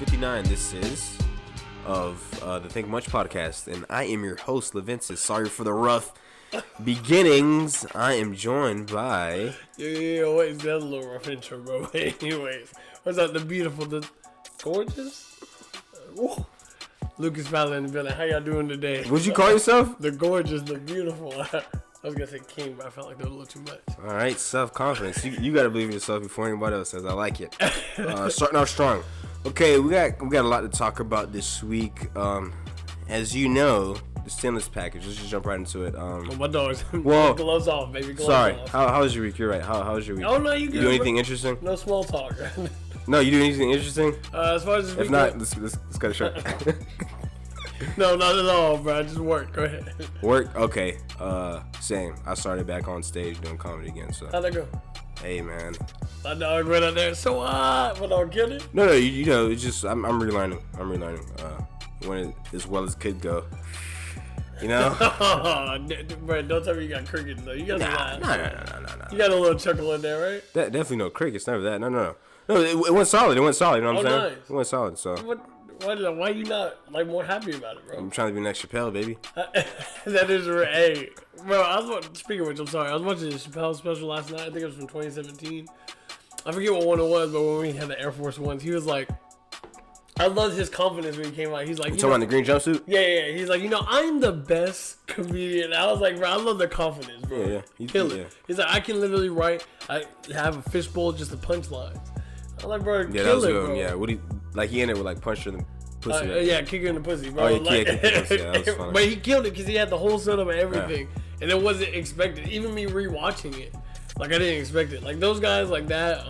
59. This is of the Think Much podcast, and I am your host, Loventas. Sorry for the rough beginnings. I am joined by... Wait, that's a little rough intro, bro. Anyways, what's up, the beautiful, the gorgeous? Lucas Fowler in the building. How y'all doing today? What'd you call yourself? The gorgeous, the beautiful. I was going to say king, but I felt like that was a little too much. All right, self-confidence. You got to believe in yourself before anybody else says. I like it. Starting off strong. Okay, we got a lot to talk about this week. As you know, the stimulus package. Let's just jump right into it. My dog's gloves off, baby. Gloves off. How was your week? You're right. How was your week? Oh, no, you good. You do anything interesting? No small talk. No, you do anything interesting? As far as this week, if not, let's cut it short. No, not at all, bro. Just work. Go ahead. Work? Okay. Same. I started back on stage doing comedy again. So how'd that go? Hey, man. My dog went out there. So what? My dog killed it? No. You know, it's just I'm relearning. When as well as could go. You know? Bro, don't tell me you got crickets though. You got No. You got a little chuckle in there, right? Definitely no crickets. Never that. No. It went solid. You know what I'm saying? Nice. It went solid. So. Why you not more happy about it, bro? I'm trying to be next Chappelle, baby. That is right. Hey, bro. Speaking of which, I'm sorry. I was watching the Chappelle special last night. I think it was from 2017. I forget what one it was, but when we had the Air Force Ones, he was like, I loved his confidence when he came out. He's like, you talking about the green jumpsuit? Yeah. He's like, I'm the best comedian. I was like, bro, I love the confidence, bro. Yeah. He killed it. He's like, I can literally write. I have a fishbowl just the punchlines. I'm like, bro, yeah, that was good. Bro. Yeah, he ended with like punch her in the pussy. Kick her in the pussy, bro. Oh, yeah, kick her in the pussy. Yeah, that was funny. But he killed it because he had the whole setup and everything, and it wasn't expected. Even me rewatching it, like I didn't expect it. Like those guys like that.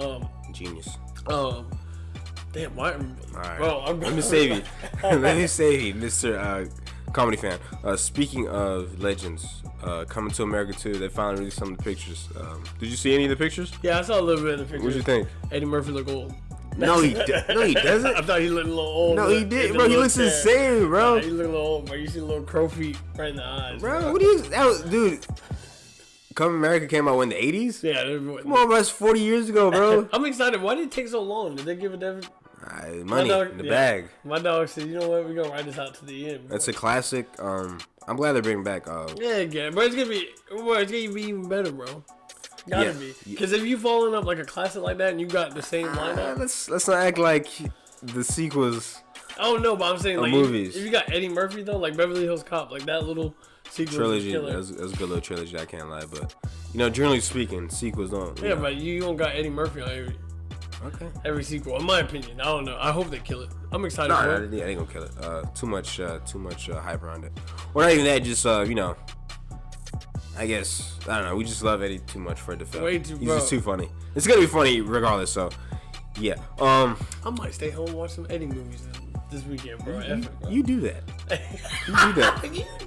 Genius. Damn, why? Alright. Bro, Let me save you. Let me save you, Mr. Comedy fan. Speaking of legends, coming to America 2, they finally released some of the pictures. Did you see any of the pictures? Yeah, I saw a little bit of the pictures. What'd you think? Eddie Murphy look old. No, he doesn't. I thought he looked a little old. No, he did, bro. He looks insane, bro. He look a little old, bro. You see the little crow feet right in the eyes. Bro, what do you... dude... Coming America came out when, the 80s? Yeah. Come on, bro. That's 40 years ago, bro. I'm excited. Why did it take so long? Did they give it David? Money in the bag. My dog said, you know what? We're going to ride this out to the end. Bro. It's a classic. I'm glad they're bringing back... But it's going to be even better, bro. Gotta be. Because if you following up like a classic like that and you got the same lineup... Let's not act like the sequels... Oh, no, but I'm saying like... movies. If you got Eddie Murphy, though, like Beverly Hills Cop, like that little... trilogy, that's a good little trilogy, I can't lie, but generally speaking, sequels don't. Yeah, but you don't got Eddie Murphy on every sequel, in my opinion. I don't know. I hope they kill it. I'm excited for it. Yeah, they gonna kill it. Too much hype around it. Well, not even that, just I guess I don't know. We just love Eddie too much for it to fail. He's just too funny. It's gonna be funny regardless. So, yeah. I might stay home and watch some Eddie movies this weekend, bro. You do that. You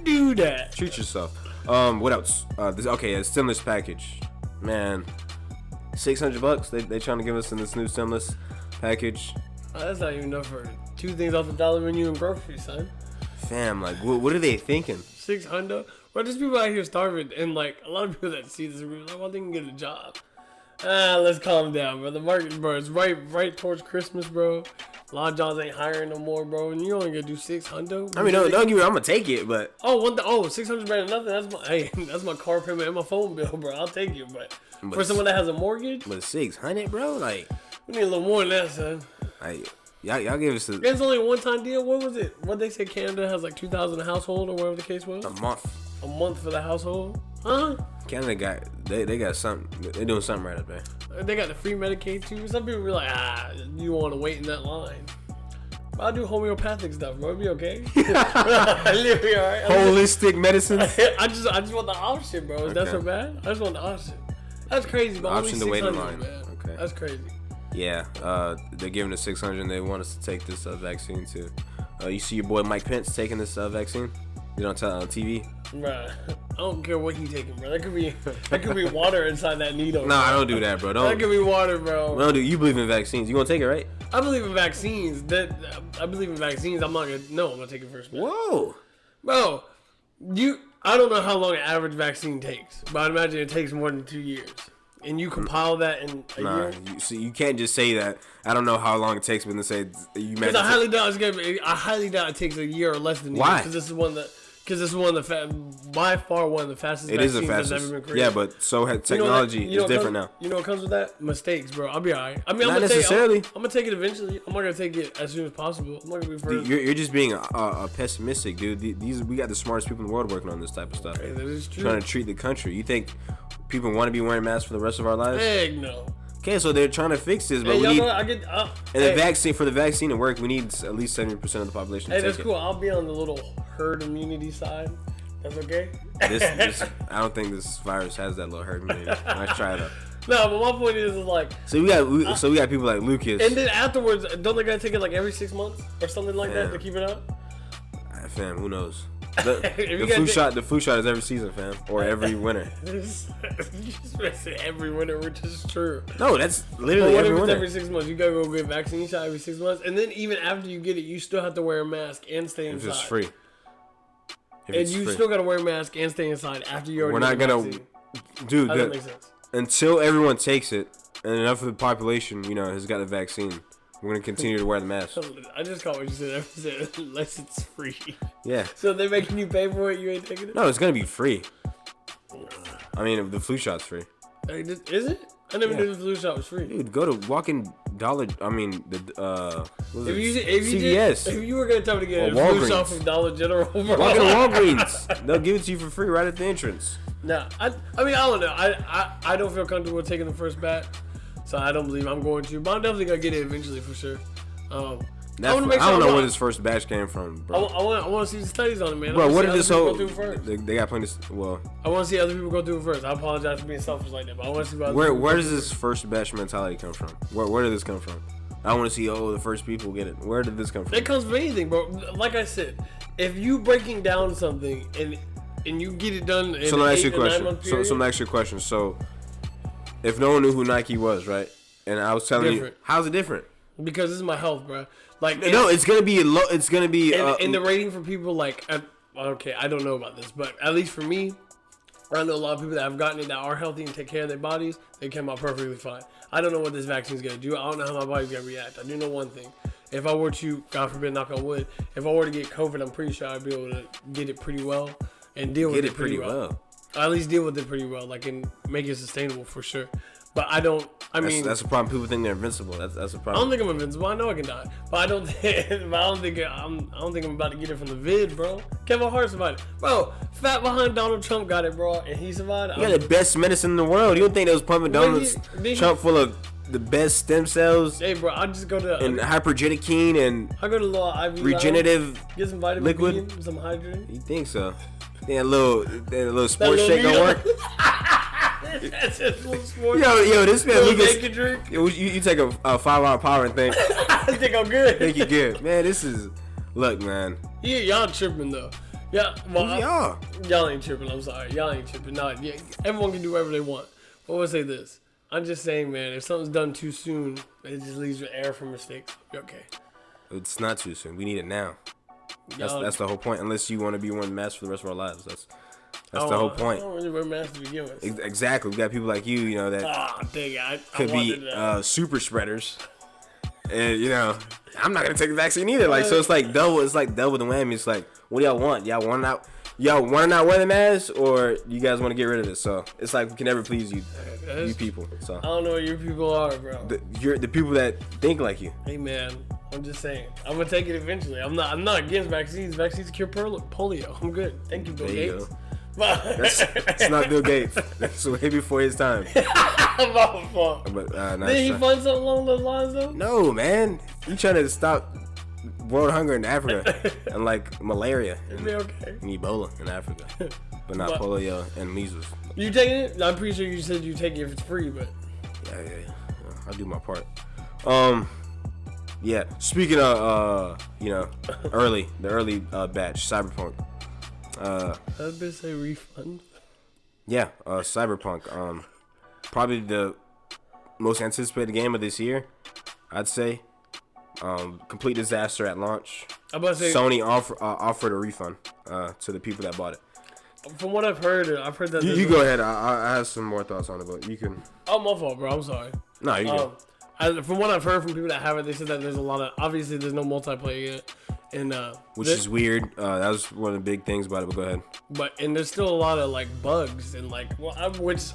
do that. Treat yourself. What else? A stimulus package. Man, $600. They trying to give us in this new stimulus package. That's not even enough for 2 things off the dollar menu and groceries, son. Fam, like, what are they thinking? $600. Well, there's people out here starving, and like a lot of people that see this, like, well, they can get a job. Let's calm down, bro. The market, bro, it's right towards Christmas, bro. A lot of jobs ain't hiring no more, bro. And you only gonna do $600. I mean, don't get me. I'm gonna take it, but $600 better than nothing. That's my car payment and my phone bill, bro. I'll take it, but for someone that has a mortgage, but $600, bro, like we need a little more than that, son. Like y'all give us It's only a one-time deal. What was it? What they said? Canada has like 2,000 a household or whatever the case was. A month for the household. Huh? Canada they got something. They're doing something right up there. They got the free Medicaid too. Some people be like, you want to wait in that line. I'll do homeopathic stuff, bro. It'll be okay. It'll be alright. Holistic medicine. I just want the option, bro. Is that so bad? I just want the option. That's crazy, but option to wait in line. Man. Okay. That's crazy. Yeah. They're giving us $600 and they want us to take this vaccine too. You see your boy Mike Pence taking this vaccine? You don't tell on TV. Bruh, I don't care what he taking, bro. That could be water inside that needle. No, I don't do that, bro. That could be water, bro. Well, you believe in vaccines. You gonna take it, right? I believe in vaccines. I'm not gonna take it first, man. Whoa. Bro, I don't know how long an average vaccine takes, but I imagine it takes more than 2 years. And you compile that in a year? You can't just say that. I don't know how long it takes, but then say you. Because I highly doubt it takes a year or less than a year. Why? Because this is by far one of the fastest vaccines that's ever been created. Yeah, but technology is different now. You know what comes with that? Mistakes, bro. I'll be alright. I mean, Not necessarily. I'm gonna take it eventually. I'm not gonna take it as soon as possible. I'm not gonna be first. You're just being pessimistic, dude. We got the smartest people in the world working on this type of stuff. Hey, that is true. Trying to treat the country. You think people want to be wearing masks for the rest of our lives? Heck no. Okay, so they're trying to fix this, but hey, we need. The vaccine to work, we need at least 70% of the population. Hey, to take that's cool. I'll be on the little herd immunity side. That's okay. I don't think this virus has that little herd immunity. Let's try it out. No, but my point is like. So we got people like Lucas. And then afterwards, don't they gotta take it like every 6 months or something like that to keep it up? Fam, who knows? The flu shot is every season, fam, or every winter. You just said every winter, which is true. No, that's literally every winter. Every 6 months, you gotta go get vaccine shot every 6 months, and then even after you get it, you still have to wear a mask and stay inside. If it's free. Still gotta wear a mask and stay inside after you already. We're not gonna, dude. That makes sense. Until everyone takes it, and enough of the population, has got the vaccine. We're gonna continue to wear the mask. I just caught what you said. Unless it's free. Yeah. So they're making you pay for it. You ain't taking it. No, it's gonna be free. I mean, the flu shot's free. Is it? I never knew the flu shot was free. Dude, go to walk-in Dollar. I mean, CVS. If you were gonna tell me to get a flu shot from Dollar General, walk into Walgreens. They'll give it to you for free right at the entrance. Nah, I mean, I don't know. I don't feel comfortable taking the first bat, so I don't believe I'm going to. But I'm definitely gonna get it eventually for sure. I don't know where this first batch came from, bro. I want to see the studies on it, man. Bro, what did this whole? They got plenty. Well, I want to see other people go through it first. I apologize for being selfish like that, but I want to see about. Where does this first batch mentality come from? Where did this come from? I want to see. The first people get it. Where did this come from? It comes from anything, bro. Like I said, if you breaking down something and you get it done in so let me ask you a 9 month period. So let me ask you a question. So, if no one knew who Nike was, right, and I was telling you, how's it different? Because this is my health, bro. Like it's gonna be low. It's gonna be and the rating for people like okay, I don't know about this, but at least for me, I know a lot of people that have gotten it that are healthy and take care of their bodies. They came out perfectly fine. I don't know what this vaccine is gonna do. I don't know how my body's gonna react. I do know one thing: if I were to, God forbid, knock on wood, if I were to get COVID, I'm pretty sure I'd be able to get it pretty well and deal with it pretty well. At least deal with it pretty well, like and make it sustainable for sure. But I don't. That's the problem. People think they're invincible. That's the problem. I don't think I'm invincible. I know I can die, but I don't think. I don't think I'm about to get it from the vid, bro. Kevin Hart survived it, bro. Fat behind Donald Trump got it, bro, and he survived. You got the best medicine in the world. You don't think they was pumping Donald Trump full of the best stem cells? Hey, bro, I just go to and hypergenic and I go to a little IV regenerative get some vitamin liquid, B, some hydrogen. You think so? That little sports shake don't work. That's just a little sports. Yo, this man Lucas. You take a 5-hour power and think. I think I'm good. Think you good, man. This is look, man. Yeah, y'all tripping though. Yeah, well, y'all? Y'all ain't tripping. I'm sorry, y'all ain't tripping. No, everyone can do whatever they want. But we'll say this. I'm just saying, man. If something's done too soon, it just leaves you air for mistakes. You're okay. It's not too soon. We need it now. That's the whole point. Unless you want to be wearing masks for the rest of our lives. That's the whole point. I don't really wear masks to begin with. Exactly. We got people like you, that could be super spreaders. And I'm not gonna take the vaccine either. Like, so it's like double. It's like double the whammy. It's like, what do y'all want? Y'all want to not wear the mask, or you guys want to get rid of it? So it's like we can never please you people. So I don't know what your people are, bro. You're the people that think like you. Hey, man. I'm just saying. I'm gonna take it eventually. I'm not against vaccines. Vaccines cure polio. I'm good. Thank you, Bill Gates. That's not Bill Gates. That's way before his time. But did he find something along those lines though? No, man. He trying to stop world hunger in Africa and like malaria and Ebola in Africa, but not polio and measles. You taking it? I'm pretty sure you said you take it if it's free, but yeah. I'll do my part. Yeah. Speaking of the early batch Cyberpunk. That bitch say refund. Yeah, Cyberpunk. Probably the most anticipated game of this year, I'd say. Complete disaster at launch. I'm about to say Sony offered a refund to the people that bought it. from what I've heard that. You go ahead. I have some more thoughts on it, but you can. Oh, my fault, bro. I'm sorry. No, you go. From what I've heard from people that have it, they said that there's a lot of, obviously there's no multiplayer yet, and which is weird. That was one of the big things about it. But go ahead. And there's still a lot of like bugs and like, everyone's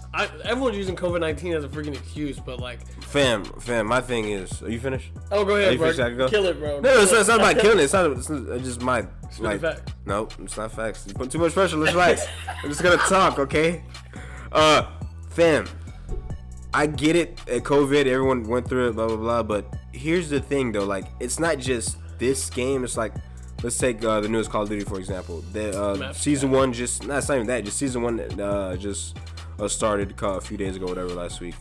using COVID-19 as a freaking excuse, but like, fam, my thing is, are you finished? Oh, go ahead, bro. Go? Kill it, bro. No, it's not about killing it. It's just my like. Fact. No, it's not facts. You put too much pressure. Let's relax. I'm just gonna talk, okay? Fam. I get it, at COVID, everyone went through it, blah, blah, blah, but here's the thing, though, like, it's not just this game, it's like, let's take the newest Call of Duty, for example. Season 1 just, not even that, just Season 1 just started a few days ago, whatever, last week.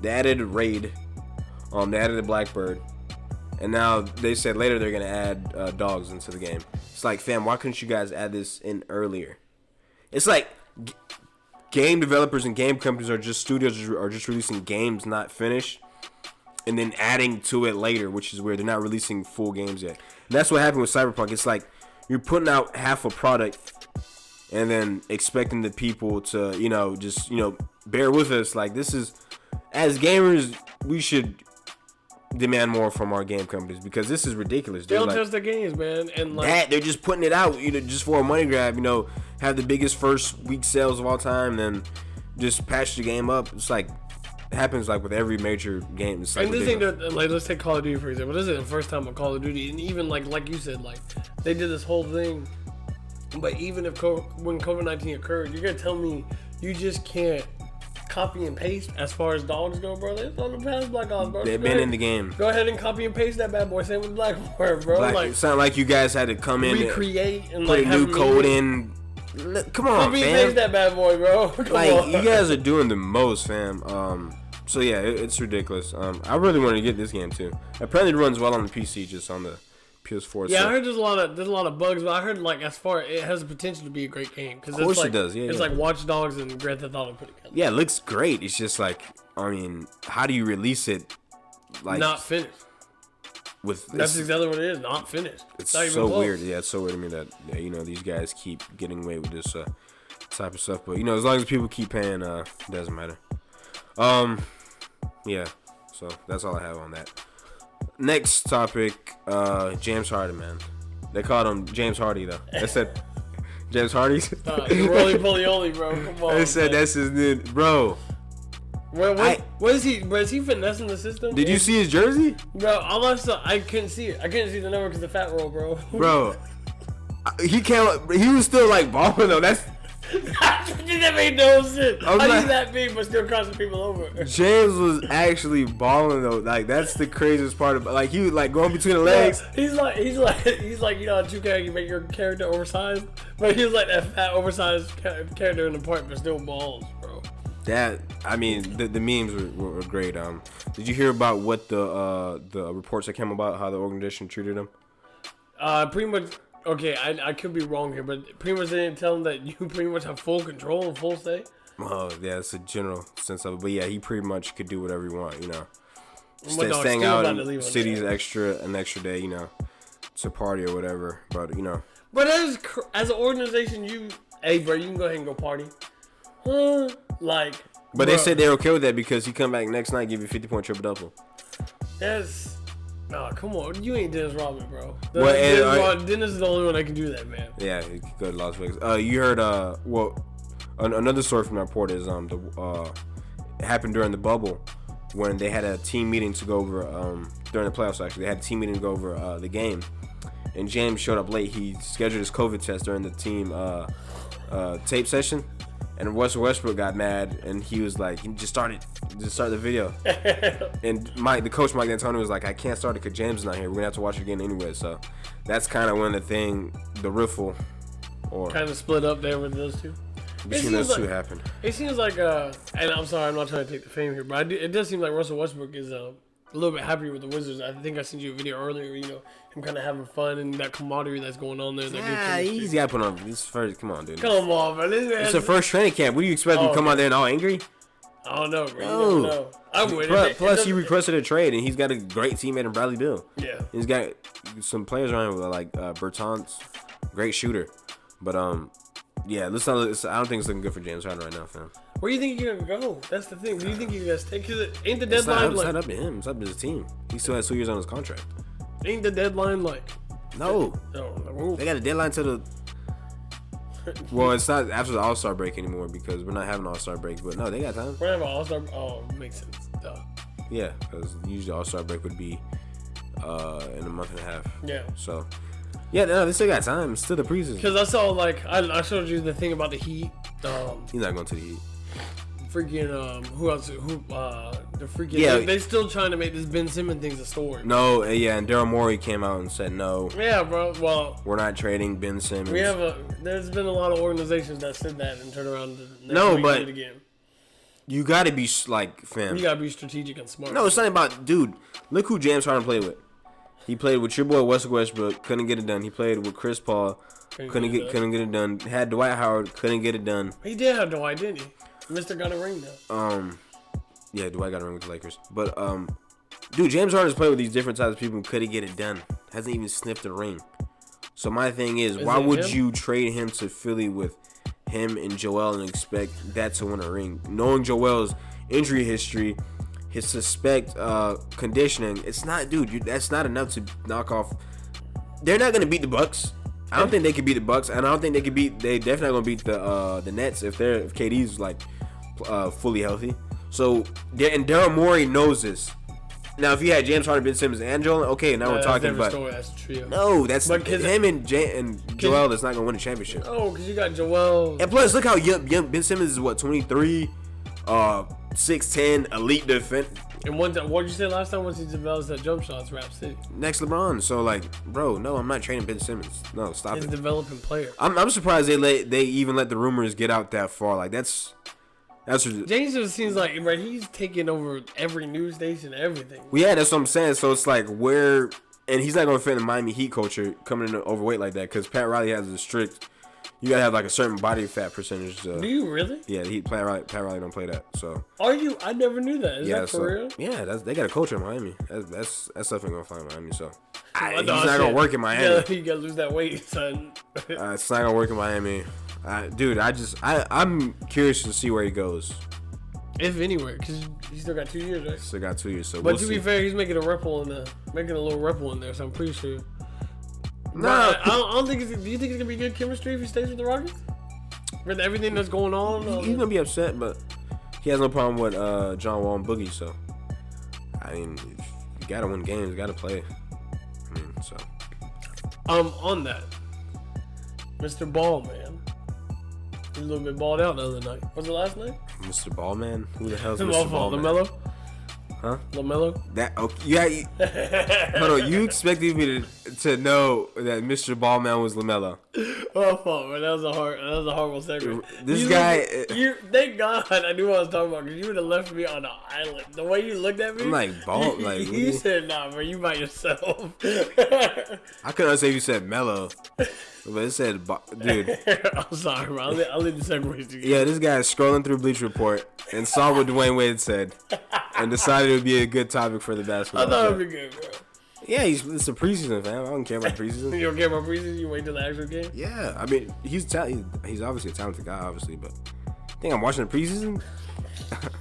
They added a raid, they added a Blackbird, and now they said later they're going to add dogs into the game. It's like, fam, why couldn't you guys add this in earlier? It's like... Game developers and game companies are just releasing games not finished and then adding to it later, which is weird. They're not releasing full games yet. And that's what happened with Cyberpunk. It's like you're putting out half a product and then expecting the people to, just bear with us. Like, this is, as gamers, we should demand more from our game companies because this is ridiculous. They don't test the games, man, and like that they're just putting it out, just for a money grab. Have the biggest first week sales of all time, then just patch the game up. It's like it happens like with every major game. It's like, and this ain't like, let's take Call of Duty for example. This isn't the first time on Call of Duty, and even like you said, like they did this whole thing. But even if when COVID-19 occurred, you're gonna tell me you just can't copy and paste as far as dogs go, bro? It's on the past Black Ops, bro. They've been in the game. Go ahead and copy and paste that bad boy. Same with Blackboard, bro. It sounded like you guys had to come in, recreate, and put like a new code in. Come on, copy fam. and paste that bad boy, bro. Come on. You guys are doing the most, fam. So yeah, it's ridiculous. I really wanted to get this game too. Apparently, it runs well on the PC, just on the PS4. Yeah, I heard there's a lot of bugs, but I heard like as far it has the potential to be a great game because of course it does. Yeah, it's like Watch Dogs and Grand Theft Auto put together. Yeah, it looks great. It's just like, I mean, how do you release it? Like not finished. That's exactly what it is. Not finished. It's so weird. Yeah, it's so weird to me that these guys keep getting away with this type of stuff. But as long as people keep paying, it doesn't matter. Yeah. So that's all I have on that. Next topic, James Harden, man. They called him James Hardy, though. They said James Hardees. Roly poly, bro. Come on. They said that's his new, bro. What is he? Bro, is he finessing the system? Did you see his jersey? Bro, all I saw, I couldn't see it. I couldn't see the number because the fat roll, bro. Bro, he was still like balling though. That made no sense. How is that big but still crossing people over? James was actually balling though. Like that's the craziest part about. Like he was like going between the legs. He's like on 2K you make your character oversized, but he was like that fat oversized character in the part but still balls, bro. The memes were great. Did you hear about what the reports that came about how the organization treated him? Pretty much. Okay, I could be wrong here, but pretty much they didn't tell him that you pretty much have full control and full say. Oh, yeah, it's a general sense of it. But yeah, he pretty much could do whatever he want, Staying out in cities an extra day, to party or whatever. But, But as an organization, hey, bro, you can go ahead and go party. But they said they're okay with that because he come back next night, give you 50-point triple-double. That's... Oh, come on. You ain't Dennis Rodman, bro. Dennis is the only one that can do that, man. Yeah, he could go to Las Vegas. You heard, another story from that report is it happened during the bubble when they had a team meeting to go over, during the playoffs, actually. They had a team meeting to go over the game. And James showed up late. He scheduled his COVID test during the team tape session. And Russell Westbrook got mad, and he was like, just start the video. And the coach, Mike D'Antoni, was like, I can't start it because James is not here. We're going to have to watch it again anyway. So that's kind of when the riffle, or kind of split up there with those two. Between those two happened. It seems like, and I'm sorry, I'm not trying to take the fame here, but it does seem like Russell Westbrook is a little bit happier with the Wizards. I think I sent you a video earlier, him kind of having fun and that camaraderie that's going on there. He's got to put on this first. Come on, dude. Come on, man. It's the first training camp. What do you expect him to come out there and all angry? I don't know, bro. No. I would. Plus, he requested a trade, and he's got a great teammate in Bradley Beal. Yeah. He's got some players around him like Bertans, great shooter. But Yeah, let's not. I don't think it's looking good for James Harden right now, fam. Where do you think you're gonna go? That's the thing. Do you think you're gonna stay? Because ain't the It's deadline not up to him. It's up to his team. He still has 2 years on his contract. Ain't the deadline like? No. No. They got a deadline to the. Well, it's not after the All-Star break anymore because we're not having an All-Star break. But no, they got time. We're having an All-Star. Oh, makes sense. Duh. Yeah, because usually All-Star break would be in a month and a half. Yeah. So, yeah, no, they still got time. It's still the preseason. Because I saw I showed you the thing about the Heat. He's not going to the Heat. Freaking who else? The freaking Yeah. they still trying to make this Ben Simmons thing's a story. No, yeah, and Daryl Morey came out and said no. Yeah, bro. Well, We're not trading Ben Simmons. There's been a lot of organizations that said that and turn around. But it again. You got to be like, fam. You got to be strategic and smart. No, it's not about, dude. Look who James Harden played with. He played with your boy Westbrook, couldn't get it done. He played with Chris Paul, couldn't get it done. Had Dwight Howard, couldn't get it done. He did have Dwight, didn't he? Mr. got a ring now. Yeah, Dwight got a ring with the Lakers. But dude, James Harden has played with these different types of people who couldn't get it done. Hasn't even sniffed a ring. So my thing is why would you trade him to Philly with him and Joel and expect that to win a ring? Knowing Joel's injury history, his suspect conditioning, it's not, dude. That's not enough to knock off. They're not gonna beat the Bucks. I don't think they could beat the Bucks, and I don't think they could beat. They definitely not gonna beat the Nets if KD's like fully healthy. So and Daryl Morey knows this. Now, if you had James Harden, Ben Simmons, and Joel, okay, now we're talking. But that's true. No, that's him and Joel. That's not gonna win a championship. Oh, because you got Joel. And plus, look how young Ben Simmons is. What, 23, 6'10", elite defense. And what did you say last time? Once he develops that jump shots, Rap City. Next LeBron. So like, bro, no, I'm not trading Ben Simmons. No, stop He's it. a developing player. I'm surprised they even let the rumors get out that far. Like that's James just seems like, right, he's taking over every news station, everything. Well, yeah, that's what I'm saying. So it's like and he's not gonna fit in the Miami Heat culture coming in overweight like that because Pat Riley has a strict. You gotta have like a certain body fat percentage. Do you really? Yeah, Pat Riley don't play that. So. Are you? I never knew that. Is that for real? Yeah, they got a culture in Miami. That's stuff ain't gonna find in Miami. So. He's not gonna work in Miami. You gotta lose that weight, son. It's not gonna work in Miami. Dude, I'm curious to see where he goes. If anywhere, because he still got 2 years, right? Still got 2 years. So but to be fair, he's making a little ripple in there. So I'm pretty sure. No, I don't think. Do you think it's gonna be good chemistry if he stays with the Rockets? With everything that's going on, he's gonna be upset, but he has no problem with John Wall and Boogie. So, I mean, you gotta win games, you gotta play. I mean, so. On that, Mr. Ball, man, he's a little bit balled out the other night. Was it last night? Mr. Ballman? Who the hell's Mr. Ballman? LaMelo? Huh? LaMelo? That okay? Yeah. Hold on. You expected me to know that Mr. Ballman was LaMelo? Oh, fuck, man. That was a horrible segment. This guy. Thank God I knew what I was talking about because you would have left me on an island. The way you looked at me. I'm like ball. Like you said, "Nah, bro, you by yourself." I couldn't understand if you said mellow, but it said, dude. I'm sorry, bro. I'll leave the segues to you. Yeah, this guy is scrolling through Bleach Report and saw what Dwayne Wade said and decided it would be a good topic for the basketball. I thought it would be good, bro. Yeah, it's a preseason, fam. I don't care about preseason. You don't care about preseason? You wait till the actual game? Yeah, I mean, he's obviously a talented guy, obviously, but I think I'm watching the preseason.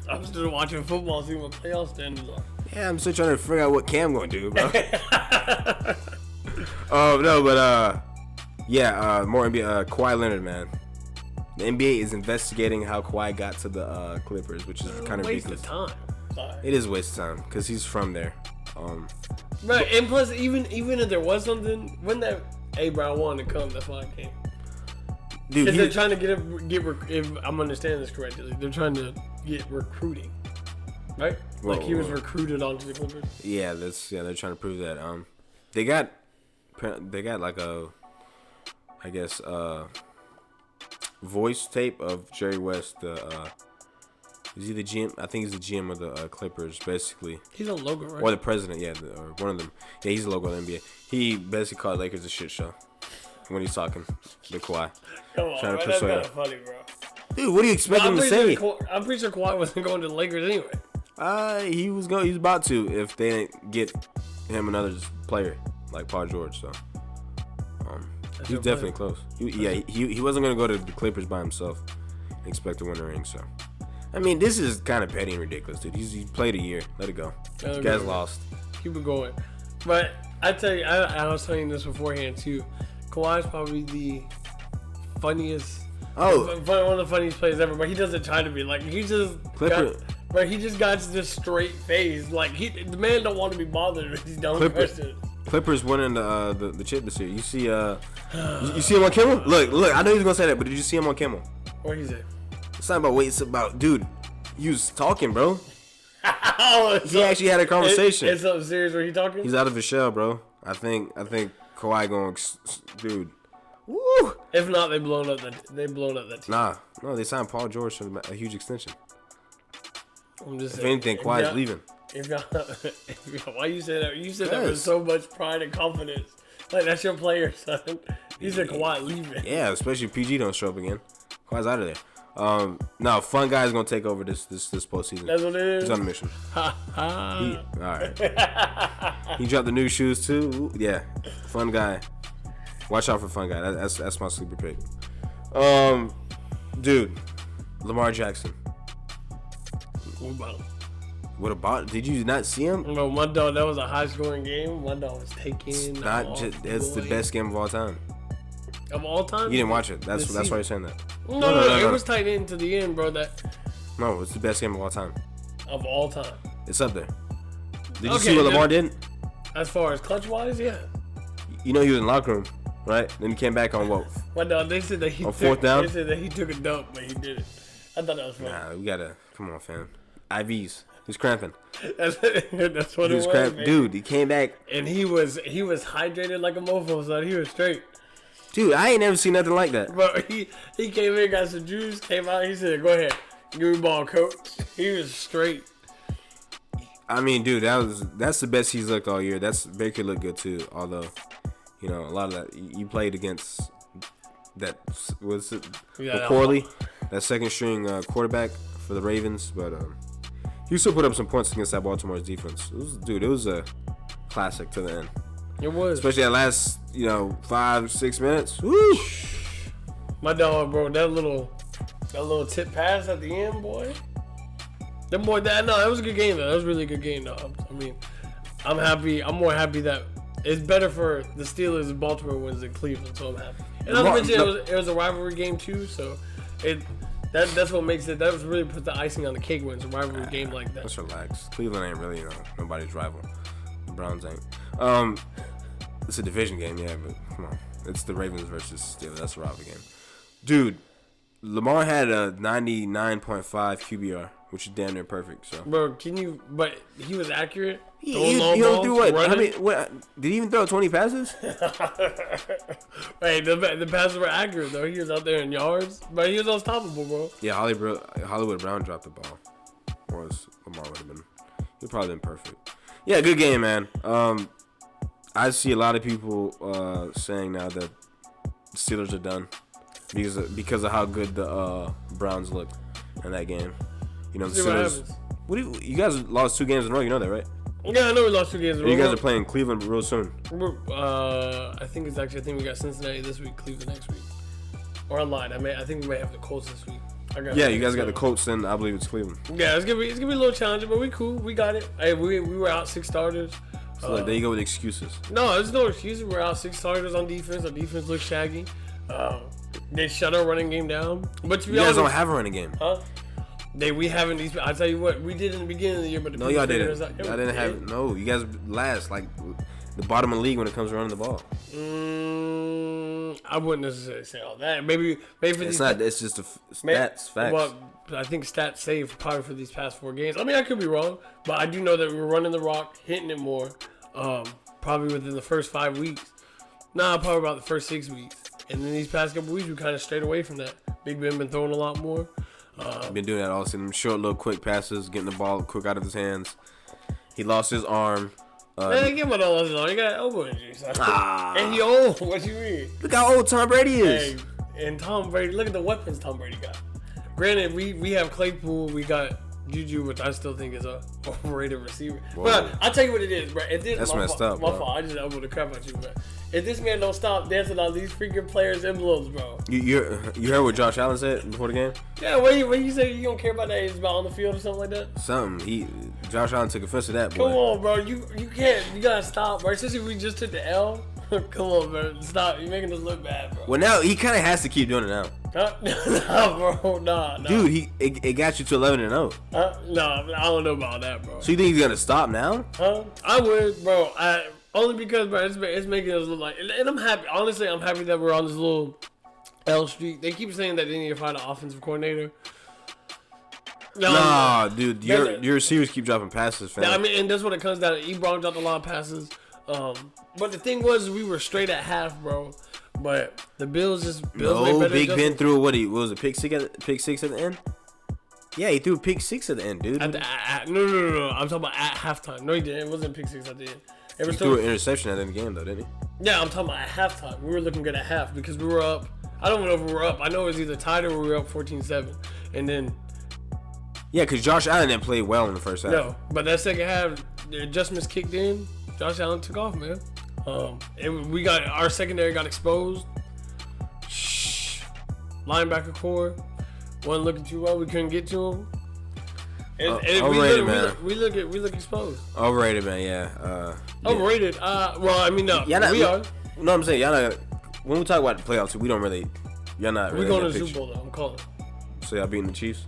I'm still watching football, seeing what playoff standings are. Yeah, I'm still trying to figure out what Cam gonna do, bro. Oh no, but more NBA. Kawhi Leonard, man. The NBA is investigating how Kawhi got to the Clippers, which is kind of ridiculous. Waste of time. Sorry. It is a waste of time because he's from there. Right, and plus, even if there was something, when that bro, I wanted to come, that's why I came. Dude, because they're trying to if I'm understanding this correctly, they're trying to get recruiting, right? Like he was recruited onto the Clippers. Yeah, they're trying to prove that. They got like a, I guess, voice tape of Jerry West. Is he the GM? I think he's the GM of the Clippers, basically. He's on logo, right? Or the president, yeah, or one of them. Yeah, he's the logo of the NBA. He basically called Lakers a shit show when he's talking to Kawhi. Come on, bro, that's kind of funny, bro. Dude, what do you expect him to say? I'm pretty sure Kawhi wasn't going to the Lakers anyway. He was about to if they didn't get him another player like Paul George. So, He's definitely close. He wasn't gonna go to the Clippers by himself and expect to win the ring. So, I mean, this is kind of petty and ridiculous, dude. He's played a year. Let it go. This guy's lost. Keep it going. But I tell you, I was telling you this beforehand too. Kawhi's probably the funniest. One of the funniest players ever. But he doesn't try to be like he just. But he just got this straight face. Like the man don't want to be bothered with these dumb questions. Clippers winning the chip this year. You see you see him on Kimmel? Look. I know he was gonna say that, but did you see him on Kimmel? What he say? It's not about weight. It's about, dude. He was talking, bro. He actually had a conversation. It's something serious where he talking? He's out of his shell, bro. I think Kawhi going, dude. Woo. If not, they blown up that team. No, they signed Paul George for a huge extension. I'm just if saying, anything, Kawhi's leaving. Why you say that? You said that with so much pride and confidence. Like, that's your player, son. You said Kawhi leaving. Yeah, especially if PG don't show up again. Kawhi's out of there. No, fun guy's gonna take over this postseason. That's what it is. He's on a mission. All right. He dropped the new shoes too. Ooh, yeah, fun guy. Watch out for fun guy. That's my sleeper pick. Dude, Lamar Jackson. What about him? What about? Did you not see him? No, my dog. That was a high scoring game. My dog was taking. It's the best game of all time. Of all time? You didn't watch it. That's why you're saying that. No. It was tight into the end, bro. No, it's the best game of all time. Of all time. It's up there. Did you see what Lamar did? As far as clutch wise, yeah. You know he was in the locker room, right? Then he came back on what? My dog. They said that he fourth down. They said that he took a dump, but he did it. I thought that was funny. Nah, we gotta come on, fam. IVs. He's cramping. That's what it was. Dude, he came back and he was hydrated like a mofo, son. He was straight. Dude, I ain't never seen nothing like that. Bro, he came in, got some juice, came out. He said, "Go ahead, give me the ball, coach." He was straight. I mean, dude, that's the best he's looked all year. Baker looked good too, although, you know, a lot of that you played against that was it Corley, that second string quarterback for the Ravens, but he still put up some points against that Baltimore's defense. It was a classic to the end. It was, especially that last 5-6 minutes. Woo! My dog, bro, that little tip pass at the end, boy. That was a good game though. That was a really good game though. I mean, I'm happy. I'm more happy that it's better for the Steelers if Baltimore wins than Cleveland, so I'm happy. And not to mention it was a rivalry game too, so that's what makes it. That was really put the icing on the cake when it's a rivalry game like that. Let's relax. Cleveland ain't really nobody's rival. The Browns ain't. It's a division game, yeah, but come on. It's the Ravens versus Steelers. That's a rivalry game. Dude, Lamar had a 99.5 QBR, which is damn near perfect. So, bro, but he was accurate. He don't do what? I mean, what? Did he even throw 20 passes? Hey, the passes were accurate though. He was out there in yards, but he was unstoppable, bro. Yeah, Hollywood Brown dropped the ball. Or Lamar would have been. He'd probably been perfect. Yeah, good game, man. I see a lot of people saying now that the Steelers are done because of how good the Browns looked in that game. You know, the Steelers. You guys lost 2 games in a row. You know that, right? Yeah, I know we lost 2 games in a row. You guys are playing Cleveland real soon. I think we got Cincinnati this week, Cleveland next week. Or I lied. I think we may have the Colts this week. You guys got the Colts, and I believe it's Cleveland. Yeah, it's gonna be a little challenging, but we cool. We got it. Hey, we were out 6 starters. So there you go with excuses. No, there's no excuses. We're out 6 starters on defense. Our defense looks shaggy. They shut our running game down. But to be honest, you guys don't have a running game. Huh? We haven't. I tell you what, we did in the beginning of the year, but no, y'all didn't. Y'all didn't have. No, you guys last like the bottom of the league when it comes to running the ball. I wouldn't necessarily say all that. Maybe it's not. It's just stats, facts. Well, I think stats save probably for these past 4 games. I mean, I could be wrong, but I do know that we were running the rock, hitting it more. Probably within the first 5 weeks. Probably about the first 6 weeks. And then these past couple weeks, we kind of strayed away from that. Big Ben been throwing a lot more. Been doing that all season. Short, little, quick passes, getting the ball quick out of his hands. He lost his arm. Man, give him all his arm. He got elbow injuries. And he old. What you mean? Look how old Tom Brady is. Hey, and Tom Brady, look at the weapons Tom Brady got. Granted, we have Claypool. We got Juju, which I still think is a overrated receiver. Whoa. But I'll tell you what it is, bro. If this, That's my messed fault, up, my bro. fault. I just elbowed the crap out you, but if this man don't stop dancing on these freaking players' emblems, bro. You heard what Josh Allen said before the game? Yeah, when you say you don't care about that, it's about on the field or something like that. Josh Allen took offense to that, boy. Come on, bro. You can't. You gotta stop, bro. Especially if we just took the L. Come on, bro. Stop. You're making us look bad, bro. Well, now he kind of has to keep doing it now. Nah, bro. Nah. Dude, it got you to 11-0. No, I don't know about that, bro. So you think he's gonna stop now? I would, bro. Only because, bro, it's making us look like, and I'm happy. Honestly, I'm happy that we're on this little L streak. They keep saying that they need to find an offensive coordinator. Nah, dude, your receivers keep dropping passes, fam. I mean, and that's what it comes down to. Ebron dropped a lot of passes. But the thing was, we were straight at half, bro. But the Bills made better Big Ben adjustments. threw what was it, pick six at the end? Yeah, he threw a pick six at the end, dude. No. I'm talking about at halftime. No, he didn't. It wasn't pick six at the end. He threw an interception at the end of the game, though, didn't he? Yeah, I'm talking about at halftime. We were looking good at half because we were up. I don't know if we were up. I know it was either tied or we were up 14-7. And then... Yeah, because Josh Allen didn't play well in the first half. No, but that second half, the adjustments kicked in. Josh Allen took off, man. Our secondary got exposed. Linebacker core wasn't looking too well. We couldn't get to him. We look exposed. Overrated, man. Yeah. Overrated. Well, I mean, no. We are. No, I'm saying y'all not. When we talk about the playoffs, we don't really. Y'all not. We're really going to the Super Bowl, though. I'm calling it. So y'all beating the Chiefs?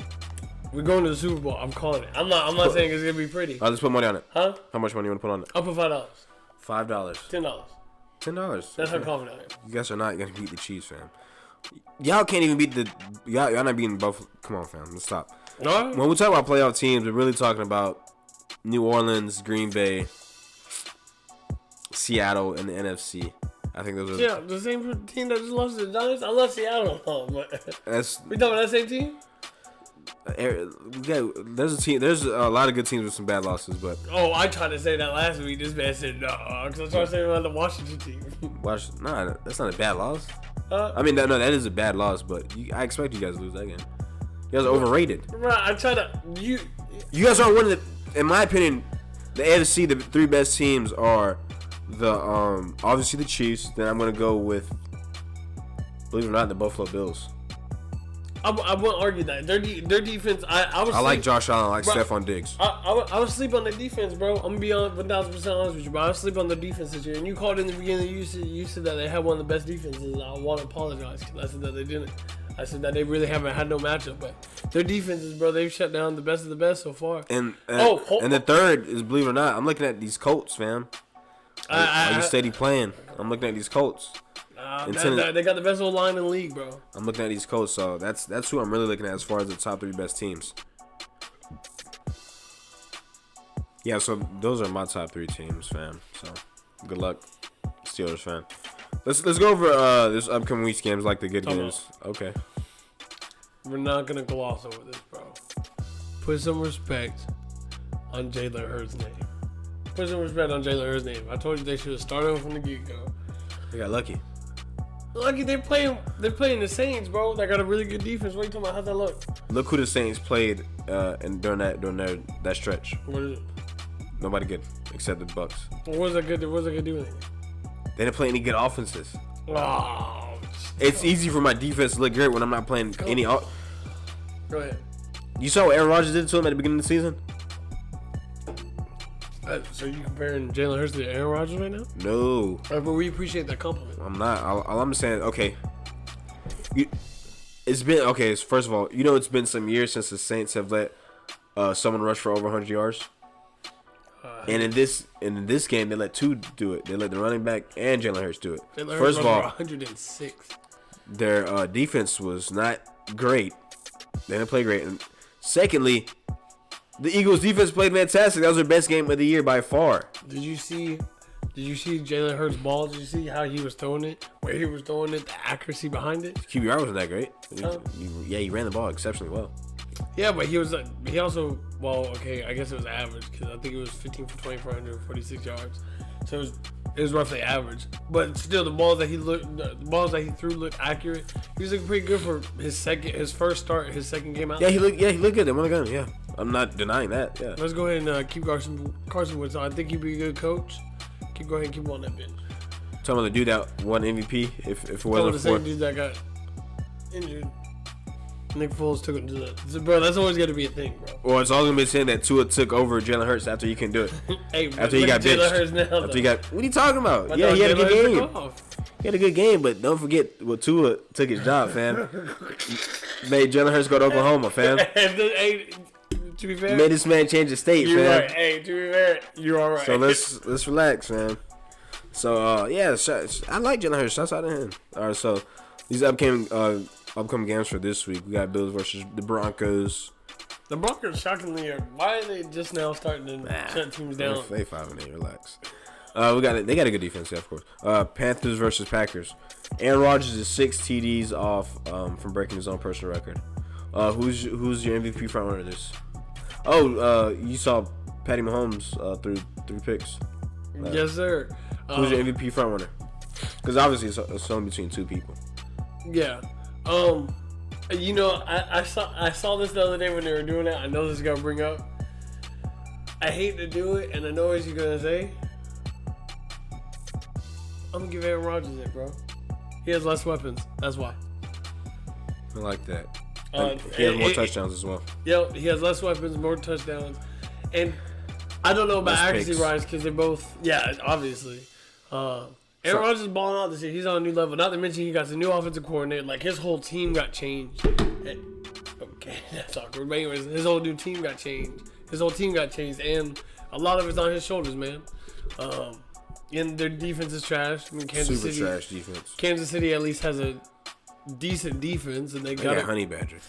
We're going to the Super Bowl. I'm calling it. I'm not saying it's gonna be pretty. All right, let's put money on it. Huh? How much money you want to put on it? I'll put $5. $5. $10. $10. That's how confident I am. You guys are not gonna beat the Chiefs, fam. Y'all can't even beat y'all not beating Buffalo. Come on, fam. Let's stop. All right. When we talk about playoff teams, we're really talking about New Orleans, Green Bay, Seattle, and the NFC. I think those are. Yeah, the same team that just lost to the Giants. I love Seattle, but That's. we talking about that same team? Yeah, there's a team. There's a lot of good teams with some bad losses, but I tried to say that last week. This man said no, because I tried to say about the Washington team. that's not a bad loss. I mean, no, that is a bad loss, but I expect you guys to lose that game. You guys are overrated. Right, I try to you guys are one of the, in my opinion, the AFC. The three best teams are the obviously the Chiefs. Then I'm gonna go with, believe it or not, the Buffalo Bills. I won't argue that their defense. I like Josh Allen. I like Stephon Diggs. I was sleep on their defense, bro. I'm gonna be 1,000% honest with you, bro. I was sleep on their defense this year. And you called in the beginning. You said that they had one of the best defenses. I want to apologize because I said that they didn't. I said that they really haven't had no matchup, but their defenses, bro, they've shut down the best of the best so far. And the third is, believe it or not, I'm looking at these Colts, fam. Are you steady playing? I'm looking at these Colts. They got the best old line in the league, bro. I'm looking at these Colts, so that's who I'm really looking at as far as the top three best teams. Yeah, so those are my top three teams, fam. So good luck, Steelers fan. Let's go over this upcoming week's games, like the good games. Okay. We're not gonna gloss over this, bro. Put some respect on Jalen Hurts' name. Put some respect on Jalen Hurts' name. I told you they should have started him from the get-go. They got lucky. Lucky they're playing the Saints, bro. They got a really good defense. What are you talking about? How's that look? Look who the Saints played and during that stretch. What is it? Nobody good except the Bucks. What was that good doing? They didn't play any good offenses. Oh, it's easy for my defense to look great when I'm not playing any. Go ahead. You saw what Aaron Rodgers did to him at the beginning of the season? So you comparing Jalen Hurts to Aaron Rodgers right now? No. But we appreciate that compliment. I'm not. All I'm saying, okay. It's been okay. First of all, it's been some years since the Saints have let someone rush for over 100 yards. And in this game, they let two do it. They let the running back and Jalen Hurts do it. First of all, 106. Their defense was not great. They didn't play great. And secondly, the Eagles' defense played fantastic. That was their best game of the year by far. Did you see Jalen Hurts' ball? Did you see how he was throwing it? Where he was throwing it? The accuracy behind it? QBR wasn't that great. He ran the ball exceptionally well. Yeah, but he also, I guess it was average because I think it was 15 for 20 for 146 yards. So it was roughly average. But still, the balls that he threw looked accurate. He was looking pretty good for his second game out. Yeah, he looked good. They won the game. Yeah, I'm not denying that. Yeah. Let's go ahead and keep Carson Wentz. I think he'd be a good coach. Go ahead and keep him on that bench. Tell him to do that one MVP if it Tell him wasn't the for. same dude that got injured. Nick Foles took him to that. So, bro, that's always got to be a thing, bro. Well, it's always gonna be saying that Tua took over Jalen Hurts after he couldn't do it. Hey, after he got benched. After he got. What are you talking about? Yeah, he had a good game. He had a good game, but don't forget what Tua took his job, fam. Made Jalen Hurts go to Oklahoma, fam. Hey, to be fair, made this man change the state, you're fam. right. Hey, to be fair, you're all right. So let's relax, man. So yeah, I like Jalen Hurts. Shouts out to him. All right, so these upcoming games for this week, we got Bills versus the Broncos. The Broncos shockingly why are they just now starting to shut teams down? They 5-8. Relax. They got a good defense, yeah, of course. Panthers versus Packers. Aaron Rodgers is 6 TDs off from breaking his own personal record. Who's your MVP frontrunner this? You saw Patty Mahomes threw 3 picks. Yes, sir. Who's your MVP frontrunner? Because obviously it's only between 2 people. Yeah. You know, I saw this the other day when they were doing it. I know this is gonna bring up. I hate to do it, and I know what you're gonna say. I'm gonna give Aaron Rodgers it, bro. He has less weapons. That's why. I like that. He has more touchdowns as well. Yep, he has less weapons, more touchdowns, and I don't know about accuracy wise because they're both. Yeah, obviously. Aaron Rodgers is balling out this year. He's on a new level. Not to mention he got the new offensive coordinator. Like his whole team got changed. Okay, that's awkward. But anyways, his whole new team got changed. His whole team got changed, and a lot of it's on his shoulders, man. And their defense is trash. I mean, Kansas City, trash defense. Kansas City at least has a decent defense, and they got Honey Badger.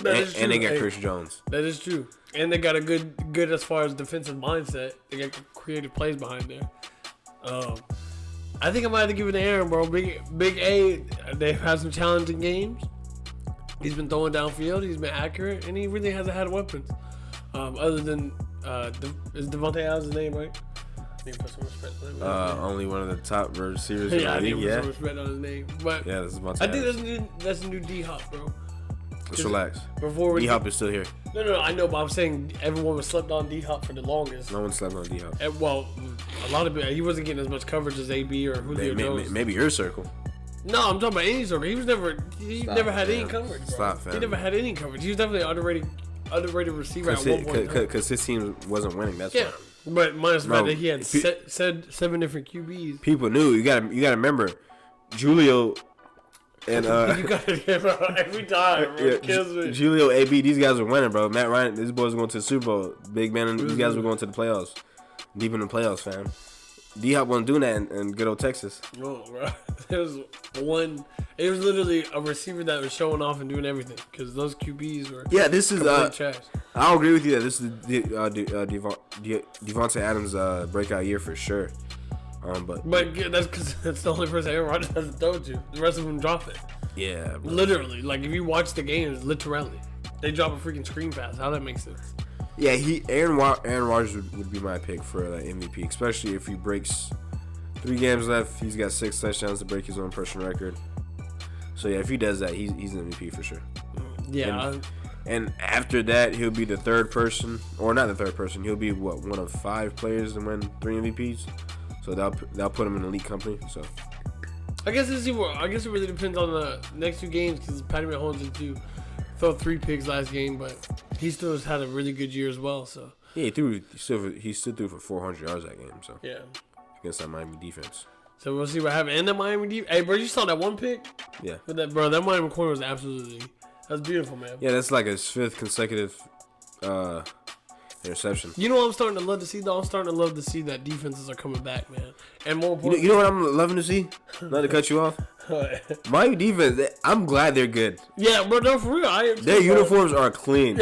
And they got Chris Jones. That is true. And they got a good as far as defensive mindset. They got creative plays behind there. I think I might have to give it to Aaron, bro. Big A, they've had some challenging games. He's been throwing downfield. He's been accurate, and he really hasn't had weapons. Other than is Devontae Adams his name, right? I need to put some respect on him. Only one of the top receivers in the I need league. to put some respect on his name. But yeah, that's Devontae I think Adams. that's a new D-Hop, bro. Just relax. D-Hop is still here. No, I know, but I'm saying everyone was slept on D-Hop for the longest. No one slept on D-Hop. Well, a lot of it, he wasn't getting as much coverage as AB or Julio Jones. Maybe your circle. No, I'm talking about any circle. He never had any coverage, bro. Stop, fam. He never had any coverage. He was definitely an underrated receiver at one point. Because his team wasn't winning. That's why. But minus the fact that he had 7 different QBs. People knew. You gotta remember, Julio. And you gotta give out every time, bro. It kills me. Julio, AB, these guys were winning, bro. Matt Ryan, these boys were going to the Super Bowl. Big Ben, and these guys were going to the playoffs. Deep in the playoffs, fam. D-Hop wasn't doing that in good old Texas. No, bro. It was literally a receiver that was showing off and doing everything because those QBs were. Yeah, this is trash. I'll agree with you that this is Devontae Adams' breakout year for sure. But that's because that's the only person Aaron Rodgers hasn't thrown to. The rest of them drop it. Yeah, bro. Literally. Like if you watch the games, literally, they drop a freaking screen pass. How that makes sense? Yeah, Aaron Rodgers would be my pick for MVP, especially if he breaks 3 games left. He's got 6 touchdowns to break his own personal record. So yeah, if he does that, he's an MVP for sure. Yeah. And after that, he'll be the third person, or not the third person. He'll be one of 5 players to win 3 MVPs. So that'll put him in elite company. So I guess it really depends on the next 2 games because Patty Mahomes did throw 3 picks last game, but he still has had a really good year as well. So yeah, he still threw for 400 yards that game. So yeah, against that Miami defense. So we'll see what happens. And the Miami defense. Hey, bro, you saw that one pick? Yeah. But that Miami corner was that's beautiful, man. Yeah, that's like his 5th consecutive interception. You know what I'm starting to love to see, though? I'm starting to love to see that defenses are coming back, man. And more importantly, you know what I'm loving to see? Not to cut you off. Miami defense, I'm glad they're good. Yeah, bro, no, for real. Their uniforms are clean.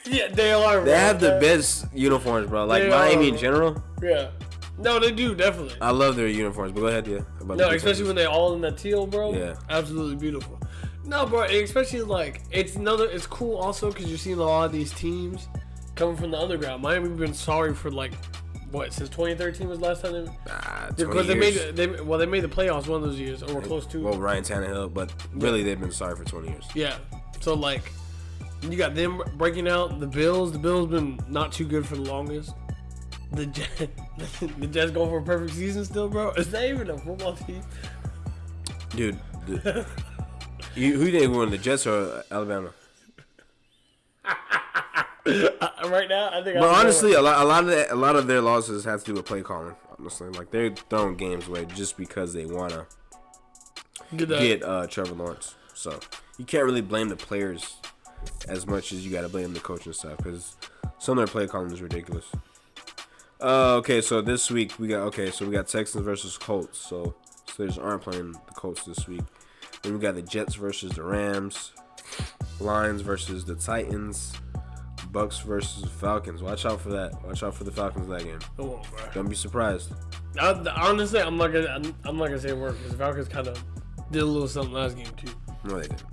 Yeah, they are, bro. They have the best uniforms, bro. Like Miami in general. Yeah. No, they do, definitely. I love their uniforms, but go ahead, yeah. No, especially when they're all in that teal, bro. Yeah. Absolutely beautiful. No, bro, especially like, it's cool also because you're seeing a lot of these teams coming from the underground. Miami been sorry for like, since 2013 was the last time because they made the playoffs one of those years, or were close to. Well, Ryan Tannehill, but really they've been sorry for 20 years. Yeah. So like, You got them breaking out. The Bills. The Bills been not too good for the longest. The Jets going for a perfect season still, bro. Is that even a football team? Dude, who do you think won, the Jets or Alabama? Right now, I think. But honestly, a lot of their losses have to do with play calling. Honestly, like they're throwing games away just because they wanna get Trevor Lawrence. So you can't really blame the players as much as you gotta blame the coaching staff because some of their play calling is ridiculous. Okay, so this week we got Texans versus Colts. So Steelers aren't playing the Colts this week. Then we got the Jets versus the Rams, Lions versus the Titans, Bucks versus the Falcons. Watch out for that. Watch out for the Falcons in that game. Come on, bro. Don't be surprised. Honestly, I'm not gonna say it worked because the Falcons kind of did a little something last game too. No, they didn't.